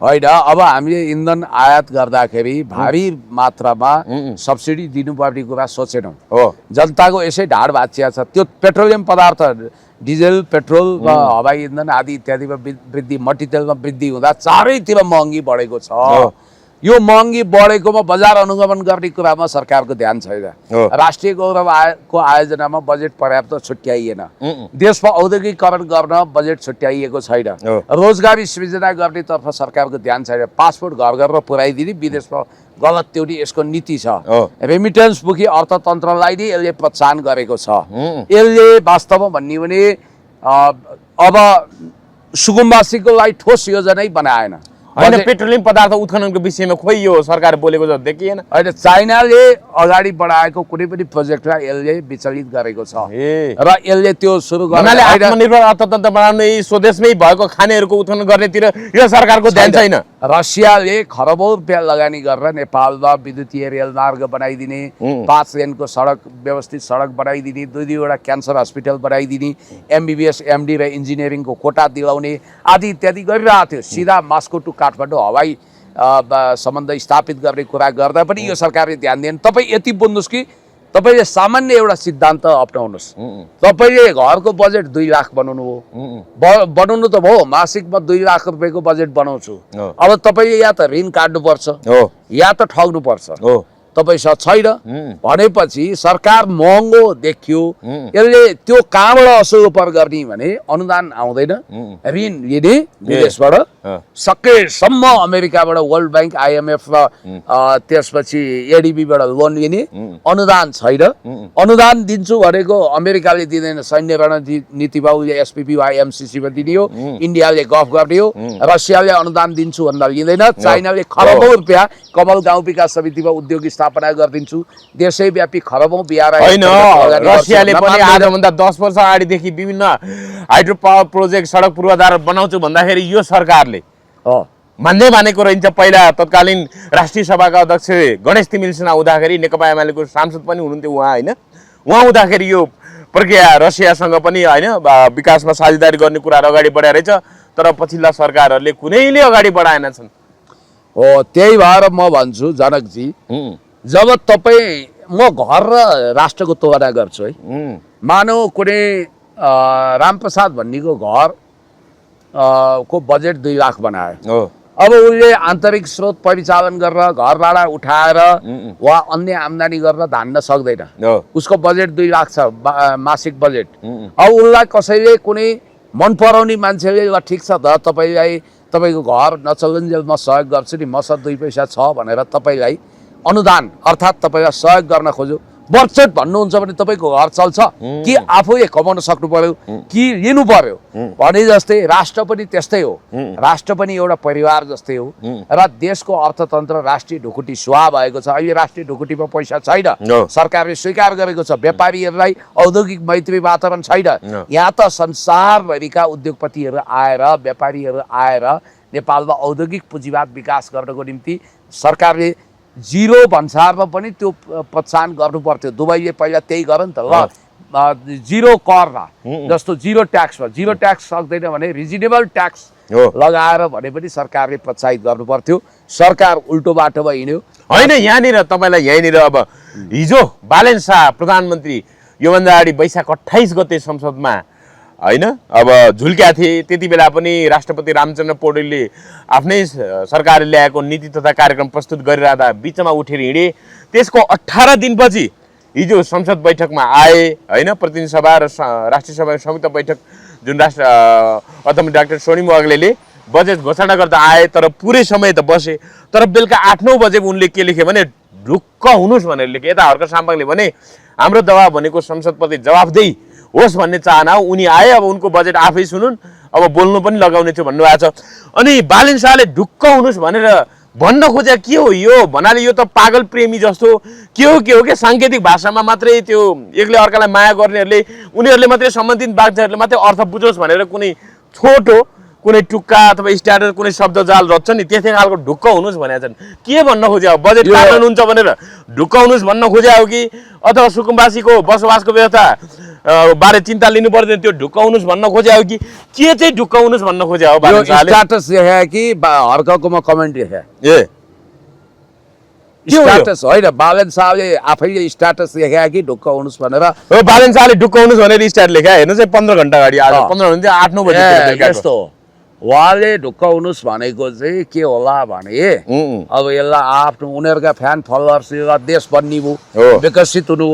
होइन, अब हामीले इन्धन आयात गर्दाखेरि भारी मात्रामा सब्सिडी दिनुपर्ने कुरा सोचेनौँ। जनताको यसै ढाड भाँचिया छ। त्यो पेट्रोलियम पदार्थ डिजेल पेट्रोल हवाई इन्धन आदि इत्यादिमा वृद्धि, मट्टीतेलमा वृद्धि हुँदा चारैतिर महँगी बढेको छ। यो महँगी बढेकोमा बजार अनुगमन गर्ने कुरामा सरकारको ध्यान छैन। राष्ट्रिय गौरवको आयोजनामा बजेट पर्याप्त छुट्याइएन। देशमा औद्योगिकरण गर्न बजेट छुट्याइएको छैन। रोजगारी सृजना गर्नेतर्फ सरकारको ध्यान छैन। पासपोर्ट घर घर पुर्याइदिने, विदेशमा गलत त्योनी यसको नीति छ। रेमिटेन्स मुखी अर्थतन्त्रलाई नै यसले प्रोत्साहन गरेको छ। यसले वास्तवमा भन्ने भने अब सुकुम्बासीको लागि ठोस योजनै बनाएन। हैन, पेट्रोलियम पदार्थ उत्खननको विषयमा खोइ यो सरकार बोलेको जस्तो देखिएन। होइन, चाइनाले अगाडि बढाएको कुनै पनि प्रोजेक्टलाई यसले विचलित गरेको छ र यसले त्यो सुरु गर्नाले आत्मनिर्भर अर्थतन्त्र बनाउने स्वदेशमै भएको खानेहरूको उत्खनन गर्नेतिर यो सरकारको ध्यान छैन। रसियाले खरबौं रुपियाँ लगानी गरेर नेपालमा विद्युतीय रेलमार्ग बनाइदिने, 5 लेनको सडक व्यवस्थित सडक बनाइदिने, 2-2वटा क्यान्सर हस्पिटल बनाइदिने, MBBS MD र इन्जिनियरिङको कोटा दिलाउने आदि इत्यादि गरिरहेको थियो। सिधा मास्को टु काठमाडौँ हवाई सम्बन्ध स्थापित गर्ने कुरा गर्दा पनि यो सरकारले ध्यान दिएन। तपाईँ यति बुझ्नुहोस् कि तपाईँले सामान्य एउटा सिद्धान्त अपनाउनुहोस्। तपाईँले घरको बजेट 2 लाख बनाउनु हो, बनाउनु त भयो, मासिकमा 2 लाख रुपियाँको बजेट बनाउँछु। अब तपाईँले या त ऋण काट्नुपर्छ या त ठग्नुपर्छ, तपाईँसँग छैन भनेपछि सरकार महँगो देखियो। यसले त्यो कहाँबाट असोपर गर्ने भने अनुदान आउँदैन, ऋण लिने विदेशबाट, सकेसम्म अमेरिकाबाट वर्ल्ड ब्याङ्क, IMF र त्यसपछि ADB-बाट लोन लिने। अनुदान छैन, अनुदान दिन्छु भनेको अमेरिकाले दिँदैन, सैन्य रणनीतिमा उसले SPP वा MCC-मा दिने हो, इन्डियाले गफ गर्ने हो, रसियाले अनुदान दिन्छु भन्दा लिँदैन, चाइनाले खरबौँ रुपियाँ कमल गाउँ विकास समितिमा उद्योग स्थापना गरिदिन्छु, देशैव्यापी खरबौँ बिहार होइन। रसियाले पनि आजभन्दा 10 वर्ष अगाडिदेखि विभिन्न हाइड्रो पावर प्रोजेक्ट, सडक पूर्वाधार बनाउँछु भन्दाखेरि यो सरकारले मान्दै मानेको रहन्छ। पहिला तत्कालीन राष्ट्रिय सभाका अध्यक्ष गणेश तिमिल सिन्हा हुँदाखेरि नेकपा एमालेको सांसद पनि हुनुहुन्थ्यो उहाँ, होइन? उहाँ हुँदाखेरि यो प्रक्रिया रसियासँग पनि होइन विकासमा साझेदारी गर्ने कुराहरू अगाडि बढाएर रहेछ, तर पछिल्ला सरकारहरूले कुनैले अगाडि बढाएनछन्। हो, त्यही भएर म भन्छु जनकजी, जब तपाईँ, म घर र राष्ट्रको तुलना गर्छु है। मानौ कुनै रामप्रसाद भन्नेको घर को बजेट 2 लाख बनायो, अब उसले आन्तरिक स्रोत परिचालन गरेर घर भाडा उठाएर वा अन्य आम्दानी गरेर धान्न सक्दैन, उसको बजेट 2 लाख छ मासिक बजेट। अब उसलाई कसैले कुनै मन पराउने मान्छेले ल ठिक छ त तपाईँलाई तपाईँको घर नचलुन्जेल म सहयोग गर्छु नि, मसँग 2 पैसा छ भनेर तपाईँलाई अनुदान अर्थात् तपाईँलाई सहयोग गर्न खोज्यो, बजेट भन्नुहुन्छ भने तपाईँको घर चल्छ कि आफूले कमाउन सक्नु पर्यो कि लिनु पर्यो भने जस्तै राष्ट्र पनि त्यस्तै हो। राष्ट्र पनि एउटा परिवार जस्तै हो र देशको अर्थतन्त्र राष्ट्रिय ढुकुटी सुहा भएको छ। अहिले राष्ट्रिय ढुकुटीमा पैसा छैन, सरकारले स्वीकार गरेको छ, व्यापारीहरूलाई औद्योगिक मैत्री वातावरण छैन। यहाँ त संसारभरिका उद्योगपतिहरू आएर, व्यापारीहरू आएर नेपालमा औद्योगिक पुँजीवाद विकास गर्नको निम्ति सरकारले 0 भन्सारमा पनि त्यो प्रोत्साहन गर्नु पर्थ्यो। दुबईले पहिला त्यही गर्यो नि त, ल 0 करमा जस्तो 0 ट्याक्समा, 0 ट्याक्स सक्दैन भने रिजनेबल ट्याक्स लगाएर भने पनि सरकारले प्रोत्साहित गर्नु पर्थ्यो। सरकार उल्टो बाटोमा हिँड्यो। होइन, यहाँनिर तपाईँलाई यहीँनिर अब हिजो बालेन शाह प्रधानमन्त्री योभन्दा अगाडि वैशाख 28 गते संसदमा होइन अब झुल्क्या थिए, त्यति बेला पनि राष्ट्रपति रामचन्द्र पौडेलले आफ्नै सरकारले ल्याएको नीति तथा कार्यक्रम प्रस्तुत गरिरहँदा बिचमा उठेर हिँडे। त्यसको 18 दिनपछि हिजो संसद बैठकमा आए, होइन? प्रतिनिधि सभा र राष्ट्रिय सभाको संयुक्त बैठक जुन अध्यक्ष डाक्टर सोनिम वाग्लेले बजेट घोषणा गर्दा आए, तर पुरै समय त बसे। तर बेलुका 8-9 बजे उनले के लेखे भने ढुक्क हुनुहोस् भनेर लेखे। यता हर्क साम्बाङले भने हाम्रो दबाब भनेको संसदप्रति जवाफदेही होस् भन्ने चाहना हो। उनी आए, अब उनको बजेट आफै सुनुन्, अब बोल्नु पनि लगाउने थियो भन्नुभएको छ। अनि बालेन शाहले ढुक्क हुनुहोस् भनेर भन्न खोजे के हो यो भन्नाले यो त पागल प्रेमी जस्तो के हो के साङ्केतिक भाषामा मात्रै त्यो एकले अर्कालाई माया गर्नेहरूले उनीहरूले मात्रै सम्बन्धित बाध्यहरूले मात्रै अर्थ बुझोस् भनेर कुनै छोटो कुनै टुक्का अथवा स्ट्याटस कुनै शब्द जाल रच्छ नि, त्यस्तै खालको ढुक्क हुनुहोस् भनेका छन्। के भन्न खोजे हो? बजेट काट्नु हुन्छ भनेर ढुक्क हुनुहोस् भन्न खोजे हो कि अथवा सुकुम्बासीको बसोबासको व्यवस्था बारे चिन्ता लिनु पर्दैन त्यो ढुक्क हुनुहोस् भन्न खोजे हो कि के चाहिँ ढुक्क हुनुहोस् भन्न खोजे हो? स्ट्याटस लेखे कि हर्ककोमा कमेन्ट लेखे? स्ट्याटस होइन, बालेन शाहले आफैले स्ट्याटस लेखे कि ढुक्क हुनुहोस् भनेर? बालेन शाहले ढुक्क हुनुहोस् भनेर स्ट्याटस लेखे। हेर्नु चाहिँ 15 घण्टा अगाडि, आज 15 घण्टा 8-9 बजे यस्तो हो। उहाँले ढुक्क हुनुहोस् भनेको चाहिँ के होला भने अब यसलाई आफ्नो उनीहरूका फ्यान फलोअर्स देश बन्ने भयो, विकसित हुनु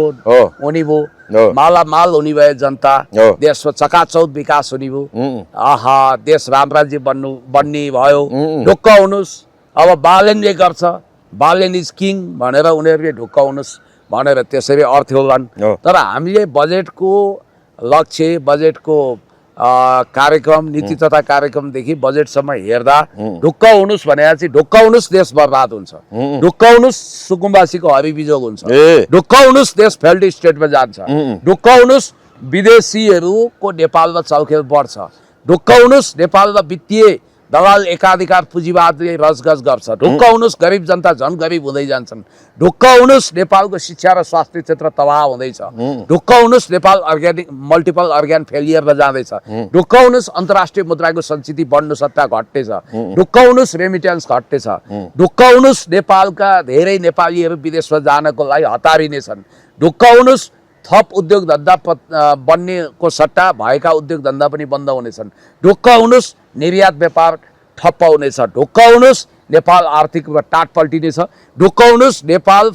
हुने भयो, मालामाल हुने भयो, जनता देशमा चकाचौध विकास हुने भयो, आहा देश रामराज्य बन्ने भयो, ढुक्क हुनुहोस्। अब बालेनले गर्छ, बालेन इज किङ भनेर उनीहरूले ढुक्क हुनुहोस् भनेर त्यसरी अर्थ होलान्। तर हामीले बजेटको लक्ष्य, बजेटको कार्यक्रम, नीति तथा कार्यक्रमदेखि बजेटसम्म हेर्दा ढुक्क हुनुहोस् भने चाहिँ ढुक्क हुनुहोस् देश बर्बाद हुन्छ, ढुक्क हुनुहोस् सुकुम्बासीको हरिबिजोग हुन्छ, ढुक्क हुनुहोस् देश फेल्ड स्टेटमा जान्छ, ढुक्क हुनुहोस् विदेशीहरूको नेपालमा चलखेल बढ्छ, ढुक्क हुनुहोस् नेपालमा वित्तीय दलाल एकाधिकार पुँजीवादले रजगज गर्छ। ढुक्क हुनुहोस्, गरिब जनता झन् गरिब हुँदै जान्छन्। ढुक्क हुनुहोस्, नेपालको शिक्षा र स्वास्थ्य क्षेत्र तबाह हुँदैछ। ढुक्क हुनुहोस्, नेपाल मल्टिपल अर्ग्यान फेलियरमा जाँदैछ। ढुक्क हुनुहोस्, अन्तर्राष्ट्रिय मुद्राको सञ्चिति बढ्नु सट्टा घट्दैछ। ढुक्क हुनुहोस्, रेमिटेन्स घट्दैछ। ढुक्क हुनुहोस्, नेपालका धेरै नेपालीहरू विदेशमा जानको लागि हतारिनेछन्। ढुक्क हुनुहोस्, थप उद्योग धन्दा बन्नेको सट्टा भएका उद्योग धन्दा पनि बन्द हुनेछन्। ढुक्क हुनुहोस्, निर्यात व्यापार ठप्प हुनेछ। ढुक्क हुनुहोस्, नेपाल आर्थिक रूपमा टाट पल्टिनेछ। ढुक्क हुनुहोस्, नेपाल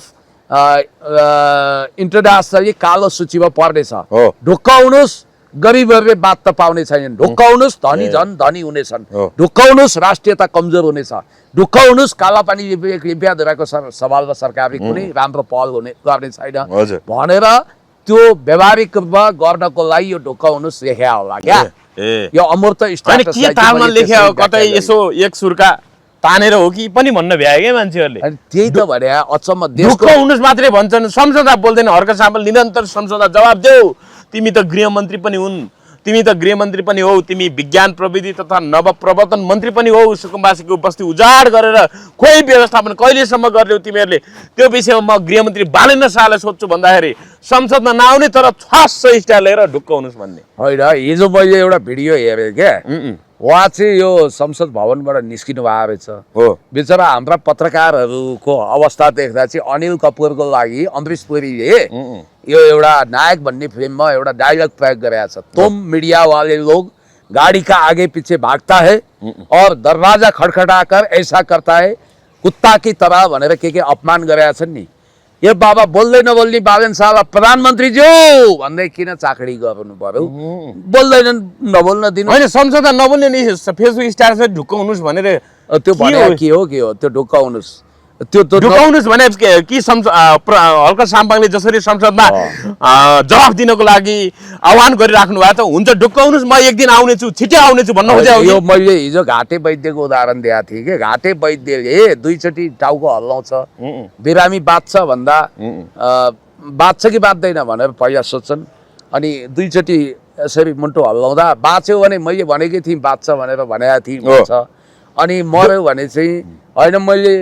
इन्टरनेसनली कालो सूचीमा पर्नेछ। ढुक्क हुनुहोस्, गरिबहरूले बात पाउने छैनन्। ढुक्क हुनुहोस्, धनी झन् धनी हुनेछन्। ढुक्क हुनुहोस्, राष्ट्रियता कमजोर हुनेछ। ढुक्क हुनुहोस्, कालापानी लिम्पियाधुराको सवालमा सरकारले कुनै राम्रो पहल गर्ने छैन भनेर त्यो व्यावहारिक रूपमा गर्नको लागि यो ढुक्क हुनुहोस् लेख्या होला क्या। यो अमूर्त के तालमा लेख्या हो, कतै यसो एक सुरका तानेर हो कि पनि भन्न भ्याए क्या मान्छेहरूले। त्यही त भने अचम्म ढुक्क हुनुहोस् मात्रै भन्छन्, सम्झौता बोल्दैन। हर्क सामल निरन्तर सम्झौता जवाब देऊ। तिमी त गृहमन्त्री पनि हुन्, तिमी त गृहमन्त्री पनि हौ, तिमी विज्ञान प्रविधि तथा नवप्रवर्तन मन्त्री पनि हौ। सुकुम्बासीको बस्ती उजाड गरेर खोइ व्यवस्थापन कहिलेसम्म गर्यौ तिमीहरूले? त्यो विषयमा म गृहमन्त्री बालेन्द्र शाहलाई सोध्छु भन्दाखेरि संसदमा नआउने तर छास स्टाइल लिएर ढुक्क हुनुहोस् भन्ने होइन। हिजो मैले एउटा भिडियो हेरेँ क्या, उहाँ चाहिँ यो संसद भवनबाट निस्किनु भएको रहेछ हो। बिचरा हाम्रा पत्रकारहरूको अवस्था देख्दा चाहिँ अनिल कपुरको लागि अमरीश पुरीले यो एउटा नायक भन्ने फिल्ममा एउटा डायलग प्रयोग गरेका छ। तुम मीडिया वाले लोग गाड़ी का आगे पीछे भागता है और दरवाजा खटखटाकर ऐसा करता है कुत्ता की तरह भनेर के अपमान गरेका छन् नि। यो बाबा बोल्दै नबोल्ने बालेन शाहलाई प्रधानमन्त्री ज्यू भन्दै किन चाकडी गर्नु पर्यो? बोल्दैनन्, नबोल्न दिनु होइन। सम्झौता नबोल्ने नि फेसबुक स्ट्याटसमा ढुक्क हुनुहोस् भनेर त्यो भने के हो त्यो ढुक्क हुनुहोस्? त्यो ढुक्क हुनुहोस् भने कि हल्का साम्पाङले जसरी संसदमा जवाफ दिनको लागि आह्वान गरिराख्नु भएको त हुन्छ, ढुक्क हुनुहोस्, म एक दिन आउनेछु, छिट्टै आउनेछु भन्न खोजेको। यो मैले हिजो घाटे वैद्यको उदाहरण दिएको थिएँ कि घाटे वैद्यले दुईचोटि टाउको हल्लाउँछ, बिरामी बाँच्छ भन्दा बाँच्छ कि बाँच्दैन भनेर पहिला सोध्छन्, अनि दुईचोटि यसरी मुन्टो हल्लाउँदा बाँच्यो भने मैले भनेकै थिएँ बाँच्छ भनेर भनेको थिएँ भन्छ, अनि मऱ्यो भने चाहिँ होइन मैले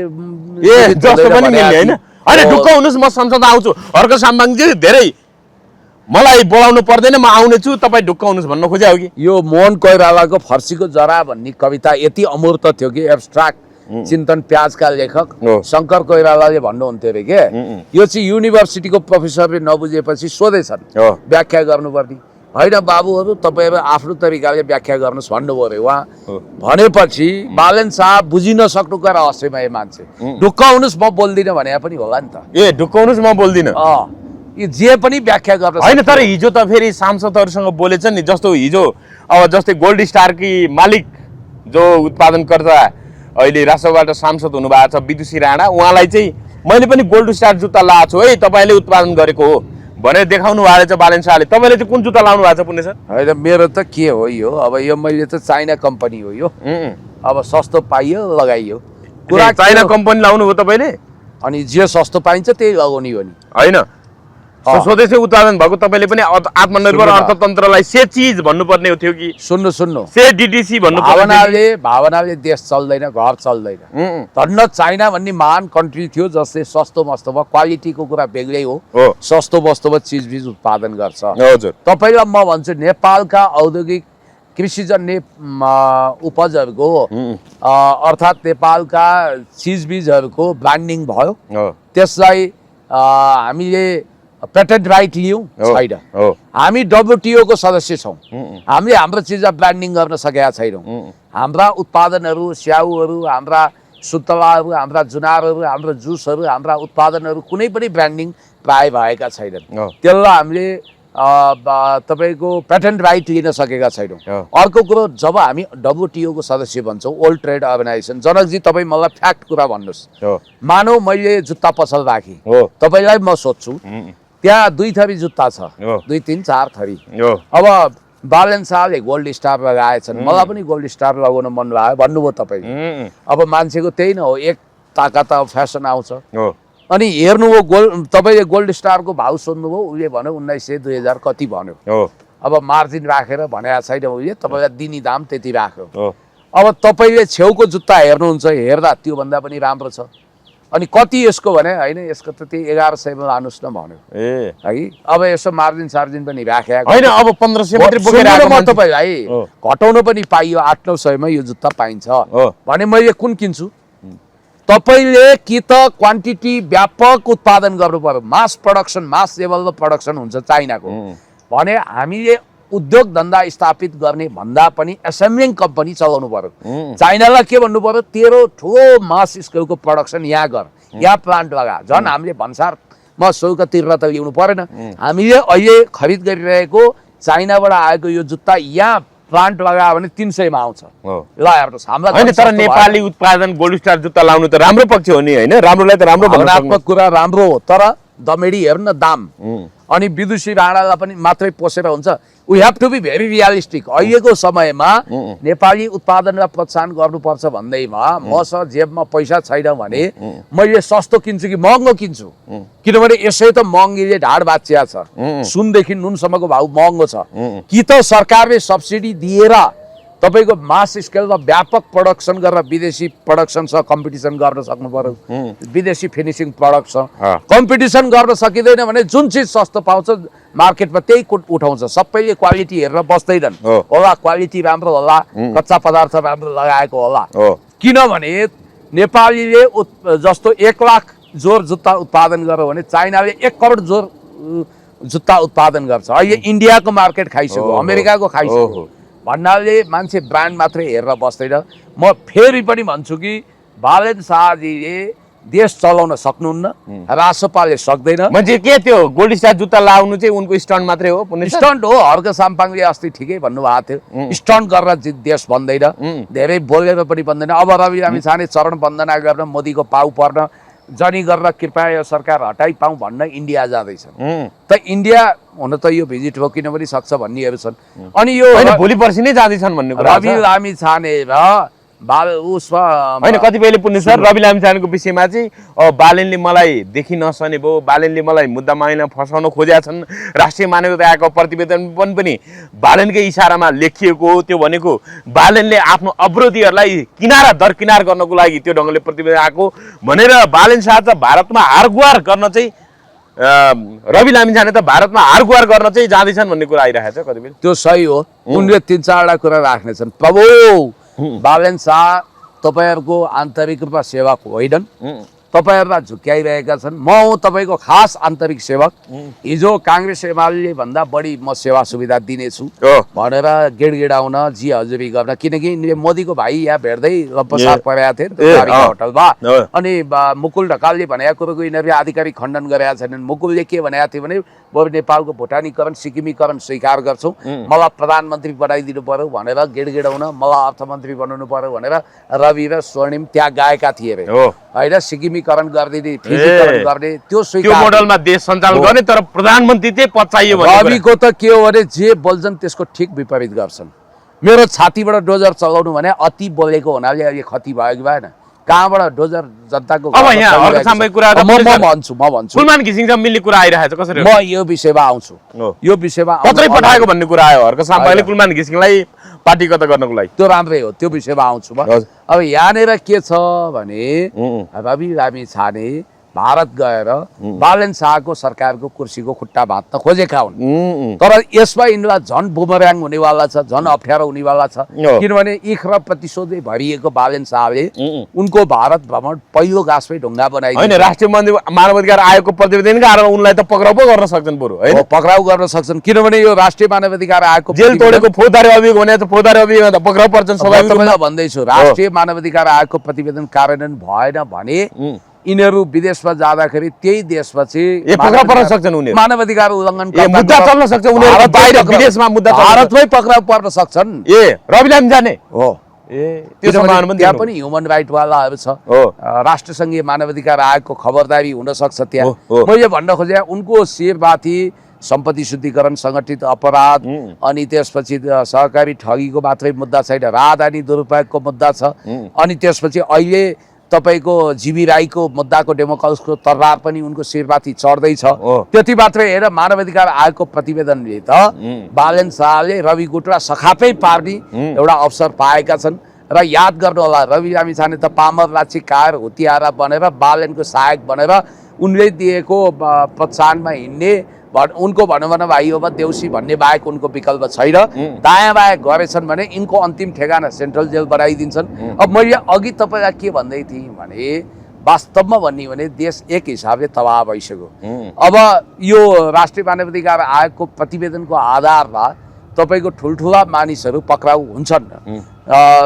जस्तो पनि मिल्ने होइन। होइन ढुक्क हुनुहोस्, म संसद आउँछु। हर्क साम्बाङजी धेरै मलाई बोलाउनु पर्दैन, म आउनेछु, तपाईँ ढुक्क हुनुहोस् भन्न खोजे हो कि? यो मोहन कोइरालाको फर्सीको जरा भन्ने कविता यति अमूर्त थियो कि एब्स्ट्राक्ट चिन्तन प्याजका लेखक शङ्कर कोइरालाले भन्नुहुन्थ्यो अरे के, यो चाहिँ युनिभर्सिटीको प्रोफेसरले नबुझेपछि सोधेछन् व्याख्या गर्नुपर्ने। होइन बाबुहरू, तपाईँहरू आफ्नो तरिकाले व्याख्या गर्नुहोस् भन्नुभयो अरे उहाँ। भनेपछि बालेन शाह बुझिन सक्नुको रहस्यमय मान्छे। ढुक्क हुनुहोस्, म बोल्दिनँ भने पनि होला नि त। ढुक्क हुनुहोस्, म बोल्दिनँ, यो जे पनि व्याख्या गर्न होइन। तर हिजो त फेरि सांसदहरूसँग बोलेछ नि, जस्तो हिजो अब जस्तै गोल्ड स्टार कि मालिक जो उत्पादनकर्ता अहिले राष्ट्रबाट सांसद हुनुभएको छ विदुषी राणा, उहाँलाई चाहिँ मैले पनि गोल्ड स्टार जुत्ता लगाएको छु है, तपाईँले उत्पादन गरेको हो भनेर देखाउनु भएको रहेछ बालेन शाहले। तपाईँले चाहिँ कुन जुत्ता लाउनु भएको छ पुण्य सर? होइन, मेरो त के हो यो, अब यो मैले त चाइना कम्पनी हो यो, अब सस्तो पाइयो लगाइयो कुरा। चाइना कम्पनी लाउनु हो तपाईँले? अनि जे सस्तो पाइन्छ त्यही लगाउने हो नि, होइन? स्वदेशी उत्पादन भएको तपाईँले पनि आत्मनिर्भर अर्थतन्त्रलाई से चिज भन्नुपर्ने थियो कि? सुन्नु से डिडिसी भन्नु। भावनाले देश चल्दैन, घर चल्दैन। धन्न चाइना भन्ने महान कन्ट्री थियो जसले सस्तो वस्तुमा क्वालिटीको कुरा बेग्लै हो, सस्तो वस्तुमा चिजबिज उत्पादन गर्छ। हजुर, तपाईँलाई म भन्छु नेपालका औद्योगिक कृषिजन्य उपजहरूको अर्थात् नेपालका चिजबिजहरूको ब्रान्डिङ भयो, त्यसलाई हामीले पेटेन्ट राइट लियौँ छैन। हामी WTO को सदस्य छौँ, हामीले हाम्रो चिजलाई ब्रान्डिङ गर्न सकेका छैनौँ। हाम्रा उत्पादनहरू, स्याउहरू, हाम्रा सुन्तलाहरू, हाम्रा जुनारहरू, हाम्रा जुसहरू, हाम्रा उत्पादनहरू कुनै पनि ब्रान्डिङ प्राय भएका छैनन्। त्यसलाई हामीले तपाईँको पेटेन्ट राइट लिन सकेका छैनौँ। अर्को कुरो, जब हामी WTO को सदस्य बन्छौँ, वर्ल्ड ट्रेड अर्गनाइजेसन, जनकजी तपाईँ मलाई फ्याक्ट कुरा भन्नुहोस्, मानौ मैले जुत्ता पसल राखेँ, तपाईँलाई म सोध्छु त्यहाँ 2 थरी जुत्ता छ, 2, 3, 4 थरी। अब बालेन शाहले गोल्ड स्टार लगाएछन्, मलाई पनि गोल्ड स्टार लगाउन मन लाग्यो भन्नुभयो तपाईँ। अब मान्छेको त्यही न हो, एक ताकत फेसन आउँछ। अनि हेर्नुभयो तपाईँले गोल्ड स्टारको भाउ सोध्नुभयो, उसले भन्यो 1900 2000 कति भन्यो। अब मार्जिन राखेर भनेको छैन उसले, तपाईँलाई दिने दाम त्यति राख्यो। अब तपाईँले छेउको जुत्ता हेर्नुहुन्छ, हेर्दा त्योभन्दा पनि राम्रो छ। अनि कति यसको भने होइन, यसको त त्यही 1100 मा लानुहोस् न भन्यो ए है। अब यसो मार्जिन सार्जिन पनि राखेको होइन, अब 1500 मात्रै बोकेर आएको म मान्छे। तपाईँ है घटाउन पनि पाइयो, 800-900 मा यो जुत्ता पाइन्छ भने मैले कुन किन्छु? तपाईँले कि त क्वान्टिटी व्यापक उत्पादन गर्नु पर्यो, मास प्रोडक्सन, मास लेभलमा प्रोडक्सन हुन्छ चाइनाको भने हामीले उद्योग धन्दा स्थापित गर्ने भन्दा पनि एसेम्बलिङ कम्पनी चलाउनु पर्यो। चाइनालाई के भन्नु पर्यो, तेरो ठुलो मास स्केलको प्रोडक्सन यहाँ गर, यहाँ प्लान्ट लगा। झन् हामीले भन्सारमा शुल्क तिर्न त ल्याउनु परेन। हामीले अहिले खरिद गरिरहेको चाइनाबाट आएको यो जुत्ता यहाँ प्लान्ट लगायो भने 300 मा आउँछ। ल हेर्नुहोस्, हाम्रो होइन, तर नेपाली उत्पादन गोल्ड स्टार जुत्ता लाउनु त राम्रो पक्ष हो नि, होइन? राम्रोलाई त राम्रो भन्नु भावनात्मक कुरा राम्रो हो, तर दमेडी हेर्नु न दाम। अनि विदुषी राणालाई पनि मात्रै पोसेर हुन्छ। We have to be very realistic. अहिलेको समयमा नेपाली उत्पादनलाई प्रोत्साहन गर्नुपर्छ भन्दैमा मसँग जेबमा पैसा छैन भने मैले सस्तो किन्छु कि महँगो किन्छु? किनभने यसै त महँगीले ढाड बाँचिया छ, सुनदेखि नुनसम्मको भाउ महँगो छ। कि त सरकारले सब्सिडी दिएर तपाईको मास स्केलमा व्यापक प्रोडक्सन गरेर विदेशी प्रोडक्सनसँग कम्पिटिसन गर्न सक्नु पर्यो। विदेशी फिनिसिङ प्रोडक्टसँग कम्पिटिसन गर्न सकिँदैन भने जुन चिज सस्तो पाउँछ मार्केटमा त्यही उठाउँछ। सबैले क्वालिटी हेरेर बस्दैनन् होला, क्वालिटी राम्रो होला, कच्चा पदार्थ राम्रो लगाएको होला। किनभने नेपालीले जस्तो 1 लाख जोर जुत्ता उत्पादन गर्यो भने चाइनाले 1 करोड जोर जुत्ता उत्पादन गर्छ। अहिले इन्डियाको मार्केट खाइसक्यो, अमेरिकाको खाइसक्यो भन्नाले मान्छे ब्रान्ड मात्रै हेरेर बस्दैन। म फेरि पनि भन्छु कि बालेन शाहजीले देश चलाउन सक्नुहुन्न, रासोपाले सक्दैन। मान्छे के त्यो गोल्ड स्टार जुत्ता लाउनु चाहिँ उनको स्टन्ट मात्रै हो? स्टन्ट हो। हर्क साम्पाङले अस्ति ठिकै भन्नुभएको थियो, स्टन्ट गरेर देश बन्दैन, धेरै बोलेर पनि बन्दैन। अब रवि लामिछाने चरण वन्दना गर्न, मोदीको पाउ पर्न, जनी गरेर कृपया यो सरकार हटाइ पाउँ भन्न इन्डिया जाँदैछ। त इन्डिया हुन त यो भिजिट हो किन पनि सक्छ भन्नेहरू छन्। अनि यो भोलि पर्सि नै जाँदैछन् भन्ने कुरा रवि लामिछाने र होइन, कतिपयले पुग्नु सर रवि लामिछानेको विषयमा चाहिँ बालेनले मलाई देखि नसने भयो, बालेनले मलाई मुद्दा मामिलामा फसाउन खोजेका छन्, राष्ट्रिय मानवता आयोगको प्रतिवेदन पनि बालेनकै इसारामा लेखिएको हो। त्यो भनेको बालेनले आफ्नो अवरोधीहरूलाई किनारा दरकिनार गर्नको लागि त्यो ढङ्गले प्रतिवेदन आएको भनेर बालेन शाह त भारतमा हारगुहार गर्न चाहिँ रवि लामिछाने त भारतमा हारगुहार गर्न चाहिँ जाँदैछन् भन्ने कुरा आइरहेको छ कतिबेला। त्यो सही हो, उनले 3-4 कुरा राख्नेछन्। प्रभु बालेन शाह तपाईहरुको आन्तरिक रूपमा सेवक होइनन्, तपाईहरुलाई झुक्याइरहेका छन्। म हुँ तपाईको खास आन्तरिक सेवक। हिजो कांग्रेस एमाले भन्दा बढी म सेवा सुविधा दिनेछु भनेर गिडगिडाउन जी हजुरी गर्न, किनकि यिनले मोदीको भाइ यहाँ भेट्दै लम्पसार परेका थिए होटलमा। अनि मुकुल ढकालले भनेको कुरोको यिनीहरूले आधिकारिक खण्डन गरेका छैनन्। मुकुलले के भनेको थियो भने म नेपालको भुटानीकरण सिक्किमीकरण स्वीकार गर्छौँ, मलाई प्रधानमन्त्री बनाइदिनु पर्यो भनेर गिडगिडाउन, मलाई अर्थमन्त्री बनाउनु पर्यो भनेर रवि र स्वर्णिम त्यहाँ गएका थिए अरे होइन। सिक्किमीकरण गरिदिने, फिजीकरण गर्ने, त्यो मोडलमा देश सञ्चालन गर्ने, तर प्रधानमन्त्री चाहिँ पद चाहियो। रविको त के हो भने जे बोल्छन् त्यसको ठिक विपरीत गर्छन्। मेरो छातीबाट डोजर चलाउनु भने अति बोलेको हुनाले अहिले खती भयो कि भएन? कहाँबाट डोजर जनताको अब यहाँ हर्कसाम्बैको कुरा म भन्छु कुलमान घिसिङसँग मिल्ने कुरा आइरहेछ कसरी? म यो विषयमा आउँछु, यो विषयमा पत्रै पठाएको भन्ने कुरा आयो हर्कसाम्बैले कुलमान घिसिङलाई पार्टी कता गर्नको लागि। त्यो राम्रै हो, त्यो विषयमा आउँछु म। अब यहाँनिर के छ भने रवि लामिछाने भारत गएर बालेन शाहको सरकारको कुर्सीको खुट्टा भाँच्न खोजेका हुन्, तर यसमा यिनलाई झन् बुमर्याङ हुनेवाला छ, झन् अप्ठ्यारो हुनेवाला छ। किनभने इख र प्रतिशोधले भरिएको बालेन शाहले उनको भारत भ्रमण पहिलो गाँसमै ढुङ्गा बनाइदियो। होइन, राष्ट्रिय मानवाधिकार आयोगको प्रतिवेदनका आधारमा उनलाई त पक्राउ पो गर्न सक्छन् बरु, होइन? पक्राउ गर्न सक्छन्, किनभने यो राष्ट्रिय मानवाधिकार आयोगको जेल तोडेको फौजदारी अभियोग भने त फौजदारी अभियोग पक्राउ पर्छन् स्वाभाविक। भन्दैछु राष्ट्रिय मानवाधिकार आयोगको प्रतिवेदन कार्यान्वयन भएन भने यिनीहरू विदेशमा जाँदाखेरि त्यही देशमा चाहिँ मानवाधिकार उल्लङ्घन मुद्दा चल्न सक्छ, उनीहरू बाहिर विदेशमा मुद्दा भारतमै पक्राउ पर्न सक्छन्। ए रवि लामिछाने हो, त्यहाँ पनि ह्युमन राइट वालाहरू छ, राष्ट्रसङ्घीय मानवाधिकार आयोगको खबरदारी हुन सक्छ त्यहाँ। मैले भन्न खोजे उनको शिरमाथि सम्पत्ति शुद्धिकरण, सङ्गठित अपराध, अनि त्यसपछि सहकारी ठगीको मात्रै मुद्दा छैन, राजधानी दुरुपयोगको मुद्दा छ, अनि त्यसपछि अहिले तपाईको जीवी राईको मुद्दाको डेमोक्रेसीको तरवार पनि उनको शिरमाथि चढ्दैछ। त्यति मात्रै हेर मानवाधिकार आयोगको प्रतिवेदनले त बालेन शाहले रवि गुटलाई सखापै पार्ने एउटा अवसर पाएका छन्। र याद गर्नु होला रवि लामिछाने त पामर लाछी कायर हुतियारा बनेर बालनको सहायक बनेर उनले दिएको प्रोत्साहनमा हिँड्ने उनको भनौँ भने भाइ अब देउसी भन्ने बाहेक उनको विकल्प छैन। दायाँ बायाँ गरेछन् भने यिनको अन्तिम ठेगाना सेन्ट्रल जेल बनाइदिन्छन्। अब मैले अघि तपाईँलाई के भन्दै थिएँ भने वास्तवमा भन्ने भने देश एक हिसाबले तबाह भइसक्यो। अब यो राष्ट्रिय मानवाधिकार आयोगको प्रतिवेदनको आधारमा तपाईँको ठुल्ठुला मानिसहरू पक्राउ हुन्छन्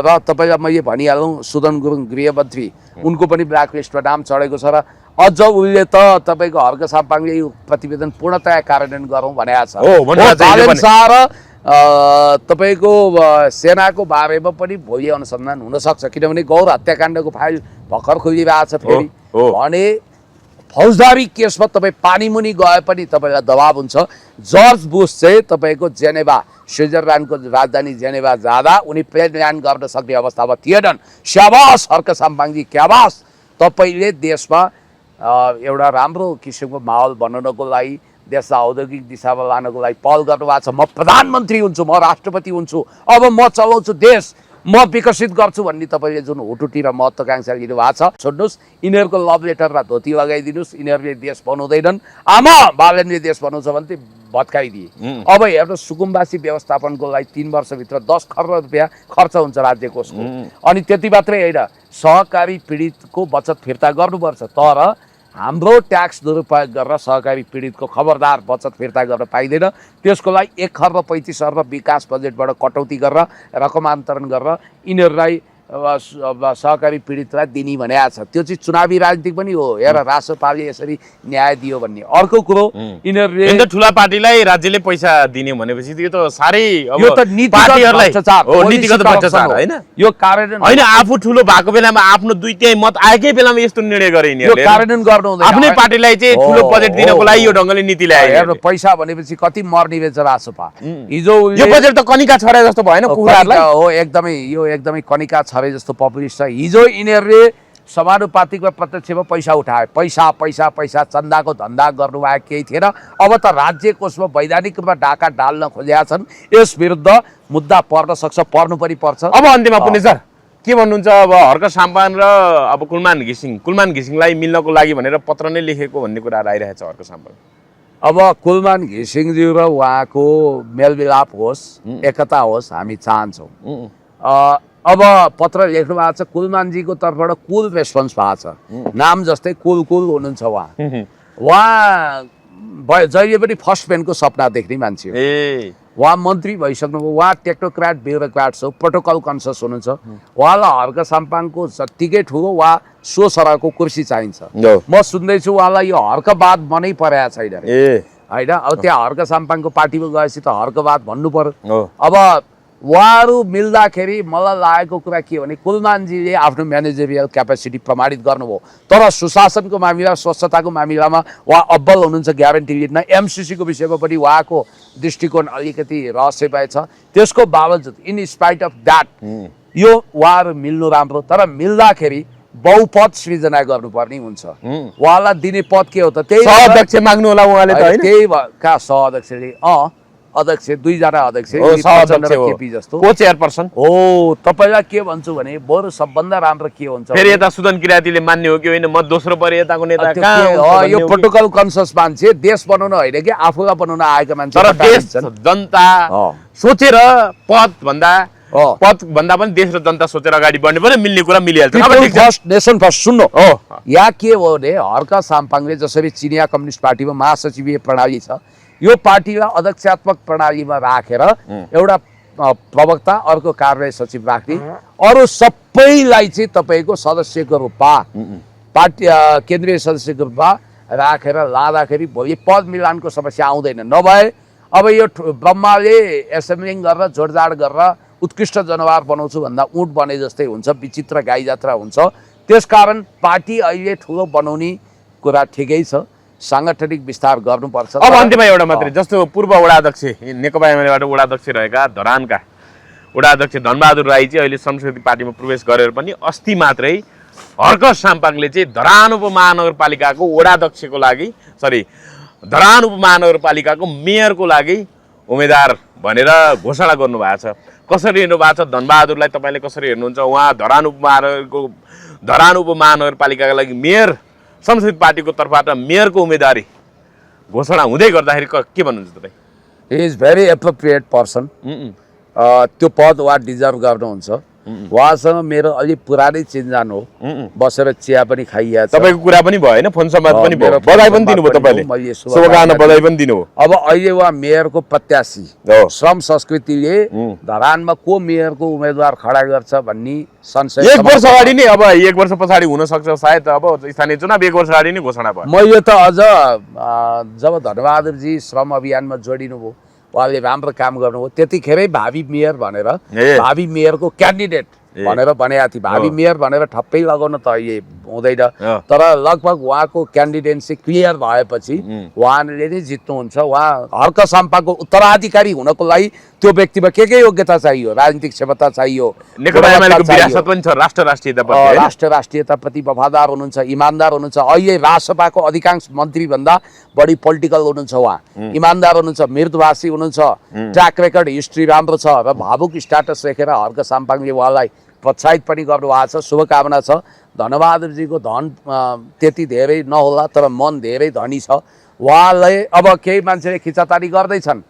र तपाईँलाई मैले भनिहालौँ सुदन गुरुङ गृहमन्त्री उनको पनि ब्ल्याकलिस्टमा नाम चढेको छ र अझ उसले त तपाईँको हर्क साम्पाङले यो प्रतिवेदन पूर्णतया कार्यान्वयन गरौँ भनेको छ। बालेन शाह र तपाईँको सेनाको बारेमा पनि भोलि अनुसन्धान हुनसक्छ किनभने गौर हत्याकाण्डको फाइल भर्खर खोलिरहेको छ फेरि भने फौजदारी केसमा तपाईँ पानीमुनि गए पनि तपाईँलाई दबाब हुन्छ। जर्ज बुश चाहिँ तपाईँको जेनेभा स्विजरल्यान्डको राजधानी जेनेभा जाँदा उनी प्लेन ल्यान्ड गर्न सक्ने अवस्थामा थिएनन्। स्याबास हर्क साम्पाङजी क्याबास तपाईँले देशमा एउटा राम्रो किसिमको माहौल बनाउनको लागि देशलाई औद्योगिक दिशामा लानको लागि पहल गर्नुभएको छ। म प्रधानमन्त्री हुन्छु, म राष्ट्रपति हुन्छु, अब म चलाउँछु देश, म विकसित गर्छु भन्ने तपाईँले जुन हुटुटी र महत्त्वाकांक्षा लिनुभएको छ छोड्नुहोस्। यिनीहरूको लभ लेटर र धोती लगाइदिनुहोस्। यिनीहरूले देश बनाउँदैनन्। आमा बालनले देश बनाउँछ भने चाहिँ भत्काइदिए। अब हेर्नुहोस् सुकुम्बासी व्यवस्थापनको लागि 3 वर्षभित्र 10 खर्ब रुपियाँ खर्च हुन्छ राज्य कोषको। अनि त्यति मात्रै होइन सहकारी पीडितको बचत फिर्ता गर्नुपर्छ। तर हाम्रो ट्याक्स दुरुपयोग गरेर सहकारी पीडितको खबरदार बचत फिर्ता गर्न पाइँदैन। त्यसको लागि 1 खर्ब 35 अर्ब विकास बजेटबाट कटौती गरेर रकमान्तरण गरेर यिनीहरूलाई सहकारी पीडितलाई दिने भनेको छ। त्यो चाहिँ चुनावी राजनीति पनि हो। हेर रासोपाले यसरी न्याय दियो भन्ने। अर्को कुरो यिनीहरूले ठुला पार्टीलाई राज्यले पैसा दिने भनेपछि यो त साह्रै यो त नीतिगत भ्रष्टाचार हैन। यो कार्यान्वयन हैन आफू ठुलो भएको बेलामा आफ्नो 2/3 मत आएकै बेलामा यस्तो निर्णय गरे यिनीहरूले। यो कार्यान्वयन गर्नु हुँदैन। आफ्नै पार्टीलाई चाहिँ ठुलो बजेट दिनको लागि यो ढंगले नीति ल्याए। हेर्नु पैसा भनेपछि कति मर्ने बेच रासोपा। हिजो यो बजेट त कनिका छरे जस्तो भएन कुखुराहरुलाई। हो एकदमै यो एकदमै कनिका छरे जस्तो पपुलिस्ट छ। हिजो यिनीहरूले समानुपातिकमा प्रत्यक्षमा पैसा उठाए। पैसा पैसा पैसा चन्दाको धन्दा गर्नुभएको केही थिएन। अब त राज्य कोषमा वैधानिक रूपमा डाका डाल्न खोजेका छन्। यस विरुद्ध मुद्दा पर्न सक्छ, पर्नु पनि पर्छ। अब अन्त्यमा पुण्य सर के भन्नुहुन्छ? अब हर्क साम्पाङ र अब कुलमान घिसिङलाई मिल्नको लागि भनेर पत्र नै लेखेको भन्ने कुरा आइरहेछ हर्क साम्पाङ। अब कुलमान घिसिङज्यू र उहाँको मेलमिलाप होस्, एकता होस् हामी चाहन्छौँ। अब पत्र लेख्नु भएको छ कुलमानजीको तर्फबाट कुल रेस्पोन्स भएको छ। नाम जस्तै कुल हुनुहुन्छ उहाँ। उहाँ जहिले पनि फर्स्ट म्यानको सपना देख्ने मान्छे हो। उहाँ मन्त्री भइसक्नुभयो। उहाँ टेक्नोक्राट ब्युरोक्राट्स हो, प्रोटोकल कन्सियस हुनुहुन्छ। उहाँलाई हर्क साम्पाङको जत्तिकै ठुलो वा सो सरहको कुर्सी चाहिन्छ। म सुन्दैछु उहाँलाई यो हर्कवाद मनै परेको छैन होइन। अब त्यहाँ हर्क साम्पाङको पार्टीमा गएपछि त हर्कवाद भन्नु पर्यो। अब उहाँहरू मिल्दाखेरि मलाई लागेको कुरा के भने कुलमानजीले आफ्नो म्यानेजरियल क्यापेसिटी प्रमाणित गर्नुभयो। तर सुशासनको मामिला स्वच्छताको मामिलामा उहाँ अब्बल हुनुहुन्छ ग्यारेन्टी लिन। एमसिसीको विषयमा पनि उहाँको दृष्टिकोण अलिकति रहस्यमय छ। त्यसको बावजुद इन स्पाइट अफ द्याट यो उहाँहरू मिल्नु राम्रो। तर मिल्दाखेरि बहुपद सृजना गर्नुपर्ने हुन्छ। उहाँलाई दिने पद के हो त? त्यही अध्यक्ष माग्नु होला उहाँले त हैन। त्यही का सहअध्यक्षले अध्यक्ष 2 जना अध्यक्ष केपी जस्तो को चेयरपर्सन हो। तपाईलाई के भन्छु भने बरु सबभन्दा राम्रो के हुन्छ फेरि यता सुदन किरातीले मान्ने हो कि होइन म दोस्रो परे यताको नेता कहाँ? यो प्रोटोकल कन्सियस मान्छे देश बनाउन होइन कि आफूलाई बनाउन आएका मान्छे। तर देश जनता सोचेर पद भन्दा पनि देश र जनता सोचेर अगाडि बढ्ने पनि मिल्ने कुरा मिलिहाल्छ। फर्स्ट नेसन फर्स्ट सुन्नु यहाँ के हो भने हर्क साम्पाङले जसरी चिनिया कम्युनिस्ट पार्टीमा महासचिवीय प्रणाली छ यो पार्टीलाई अध्यक्षात्मक प्रणालीमा राखेर एउटा प्रवक्ता अर्को कार्यालय सचिव राख्ने, अरू सबैलाई चाहिँ तपाईँको सदस्यको रूपमा पार्टी केन्द्रीय सदस्यको रूपमा राखेर लाँदाखेरि भोलि पद मिलानको समस्या आउँदैन। नभए अब यो ब्रह्माले एसेम्ब्लिङ गरेर जोडजाड गरेर उत्कृष्ट जनावर बनाउँछु भन्दा ऊँट बने जस्तै हुन्छ, विचित्र गाई जात्रा हुन्छ। त्यसकारण पार्टी अहिले ठुलो बनाउने कुरा ठिकै छ, सांगठनिक विस्तार गर्नुपर्छ। अब अन्त्यमा एउटा मात्रै जस्तो पूर्व वडा अध्यक्ष नेकपा एमालेबाट वडा अध्यक्ष रहेका धरानका वडा अध्यक्ष धनबहादुर राई चाहिँ अहिले संस्कृति पार्टीमा प्रवेश गरेर पनि अस्ति मात्रै हर्क साम्पाङले चाहिँ धरान उपमहानगरपालिकाको वडा अध्यक्षको लागि धरान उपमहानगरपालिकाको मेयरको लागि उम्मेदवार भनेर घोषणा गर्नुभएको छ। कसरी हेर्नु भएको छ धनबहादुरलाई तपाईँले कसरी हेर्नुहुन्छ उहाँ धरान उपमहानगरपालिकाका लागि मेयर संसदीय पार्टीको तर्फबाट मेयरको उम्मेदवारी घोषणा हुँदै गर्दाखेरि के भन्नुहुन्छ तपाईँ he is very appropriate person त्यो पद उहाँ डिजर्भ गर्नुहुन्छ उहाँसँग मेरो अलिक पुरानै चिन्जान हो बसेर चिया पनि खाइया छ तपाईँको कुरा पनि भयो होइन फोन संवाद पनि भयो बधाई पनि दिनुभयो तपाईँले शुभकामना बधाई पनि दिनुभयो अब अहिले उहाँ मेयरको प्रत्याशी श्रम संस्कृतिले धरानमा को मेयरको उम्मेदवार खडा गर्छ भन्ने संशय 1 वर्ष अगाडि नै अब 1 वर्ष पछाडि हुन सक्छ सायद अब स्थानीय चुनाव 1 वर्ष अगाडि नै घोषणा भयो मैले त अझ जब धनबहादुरजी श्रम अभियानमा जोडिनु भयो उहाँले राम्रो काम गर्नुभयो त्यतिखेरै भावी मेयर भनेर भावी मेयरको क्यान्डिडेट भनेर भनेका थिए भावी मेयर भनेर ठप्पै लगाउन त अहिले हुँदैन तर लगभग उहाँको क्यान्डिडेन्सी क्लियर भएपछि उहाँले नै जित्नुहुन्छ उहाँ हर्क साम्पाको उत्तराधिकारी हुनको लागि त्यो व्यक्तिमा के योग्यता चाहियो राजनीतिक क्षमता चाहियो नेकपा एमालेको विरासत पनि छ राष्ट्र राष्ट्रियताप्रति वफादार हुनुहुन्छ इमानदार हुनुहुन्छ अहिले राजसभाको अधिकांश मन्त्री भन्दा बढी पोलिटिकल हुनुहुन्छ उहाँ इमानदार हुनुहुन्छ मृदुभाषी हुनुहुन्छ ट्र्याक रेकर्ड हिस्ट्री राम्रो छ र भावुक स्ट्याटस देखेर हर्क साम्पाङले उहाँलाई प्रोत्साहित पनि गर्नुभएको छ शुभकामना छ धनबहादुरजीको धन त्यति धेरै नहोला तर मन धेरै धनी छ उहाँलाई अब केही मान्छेले खिचातानी गर्दैछन्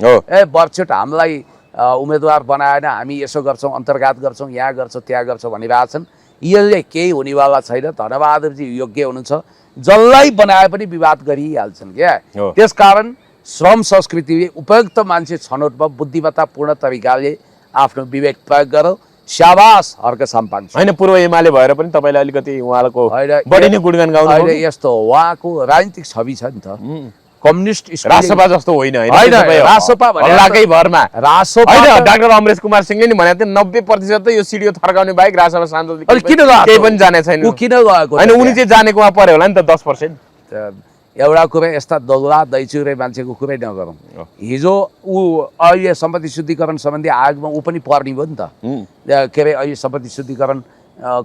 बर्छुट हामीलाई उम्मेदवार बनाएन हामी यसो गर्छौँ अन्तर्घात गर्छौँ यहाँ गर्छौँ त्यहाँ गर्छौँ भनिरहेछन् यसले केही हुनेवाला छैन धनबहादुरजी योग्य हुनुहुन्छ जसलाई बनाए पनि विवाद गरिहाल्छन् क्या त्यसकारण श्रम संस्कृतिले उपयुक्त मान्छे छनौटमा बुद्धिमत्तापूर्ण तरिकाले आफ्नो विवेक प्रयोग गरौँ शाबास हर्क साम्पाङ होइन पूर्व एमाले भएर पनि तपाईँले अलिकति उहाँको बढी नै गुणगान गाउनु यस्तो उहाँको राजनीतिक छवि छ नि त कम्युनिस्ट राजसभा जस्तो होइन राजसभा हल्लाकै भरमा राजसभा डाक्टर अमरेश कुमार सिंहले नि भनेको थियो 90% त यो सिडिओ थर्काउने बाहेक राजसभा सांसद किन केही पनि जाने छैन किन गएको होइन उनी चाहिँ जानेको उहाँ पर्यो होला नि त 10%। एउटा कुरा यस्ता दोगला दैचुरे मान्छेको कुरै नगरौँ हिजो ऊ अहिले सम्पत्ति शुद्धिकरण सम्बन्धी आयोगमा ऊ पनि पर्ने भयो नि त के अरे अहिले सम्पत्ति शुद्धिकरण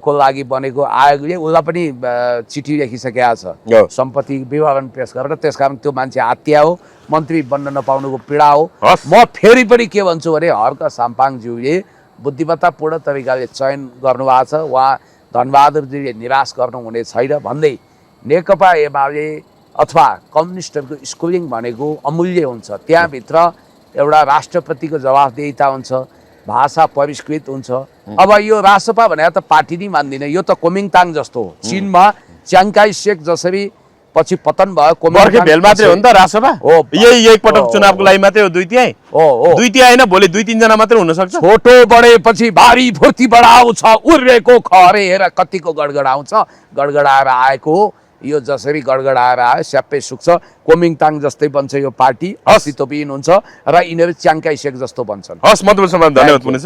को लागि बनेको आयोगले उसलाई पनि चिठी लेखिसकेका छ सम्पत्ति विवरण पेश गरेर त्यसकारण त्यो मान्छे हत्या हो मन्त्री बन्न नपाउनुको पीडा हो म फेरि पनि के भन्छु भने हर्क साम्पाङज्यूले बुद्धिमत्तापूर्ण तरिकाले चयन गर्नुभएको छ उहाँ धनबहादुरजीले निराश गर्नुहुने छैन भन्दै नेकपा एमाले अथवा कम्युनिस्टहरूको स्कुलिङ भनेको अमूल्य हुन्छ त्यहाँभित्र एउटा राष्ट्रप्रतिको जवाफदेहिता हुन्छ भाषा परिष्कृत हुन्छ अब यो राजसभा भनेर त पार्टी नै मान्दिनँ यो त कोमिङताङ जस्तो हो चीनमा च्याङ्काई सेक जसरी पछि पतन भयो कोमिङ भेल मात्रै हो नि त राजसभा हो यही एक पटक चुनावको लागि मात्रै हो दुई तिहाई होइन भोलि 2-3 जना मात्रै हुन सक्छ छोटो बढेपछि भारी फुर्ती बढाउँछ उर्रेको खरे हेर कतिको गडगडाउँछ गडगडाएर आएको हो यो जसरी गडगडाएर आयो स्याप्पै सुक्छ कोमिङताङ जस्तै बन्छ यो पार्टी अस्तित्वविहीन हुन्छ र यिनीहरू च्याङ्काई सेक जस्तो बन्छन् हस् धन्यवाद पुग्नेछ।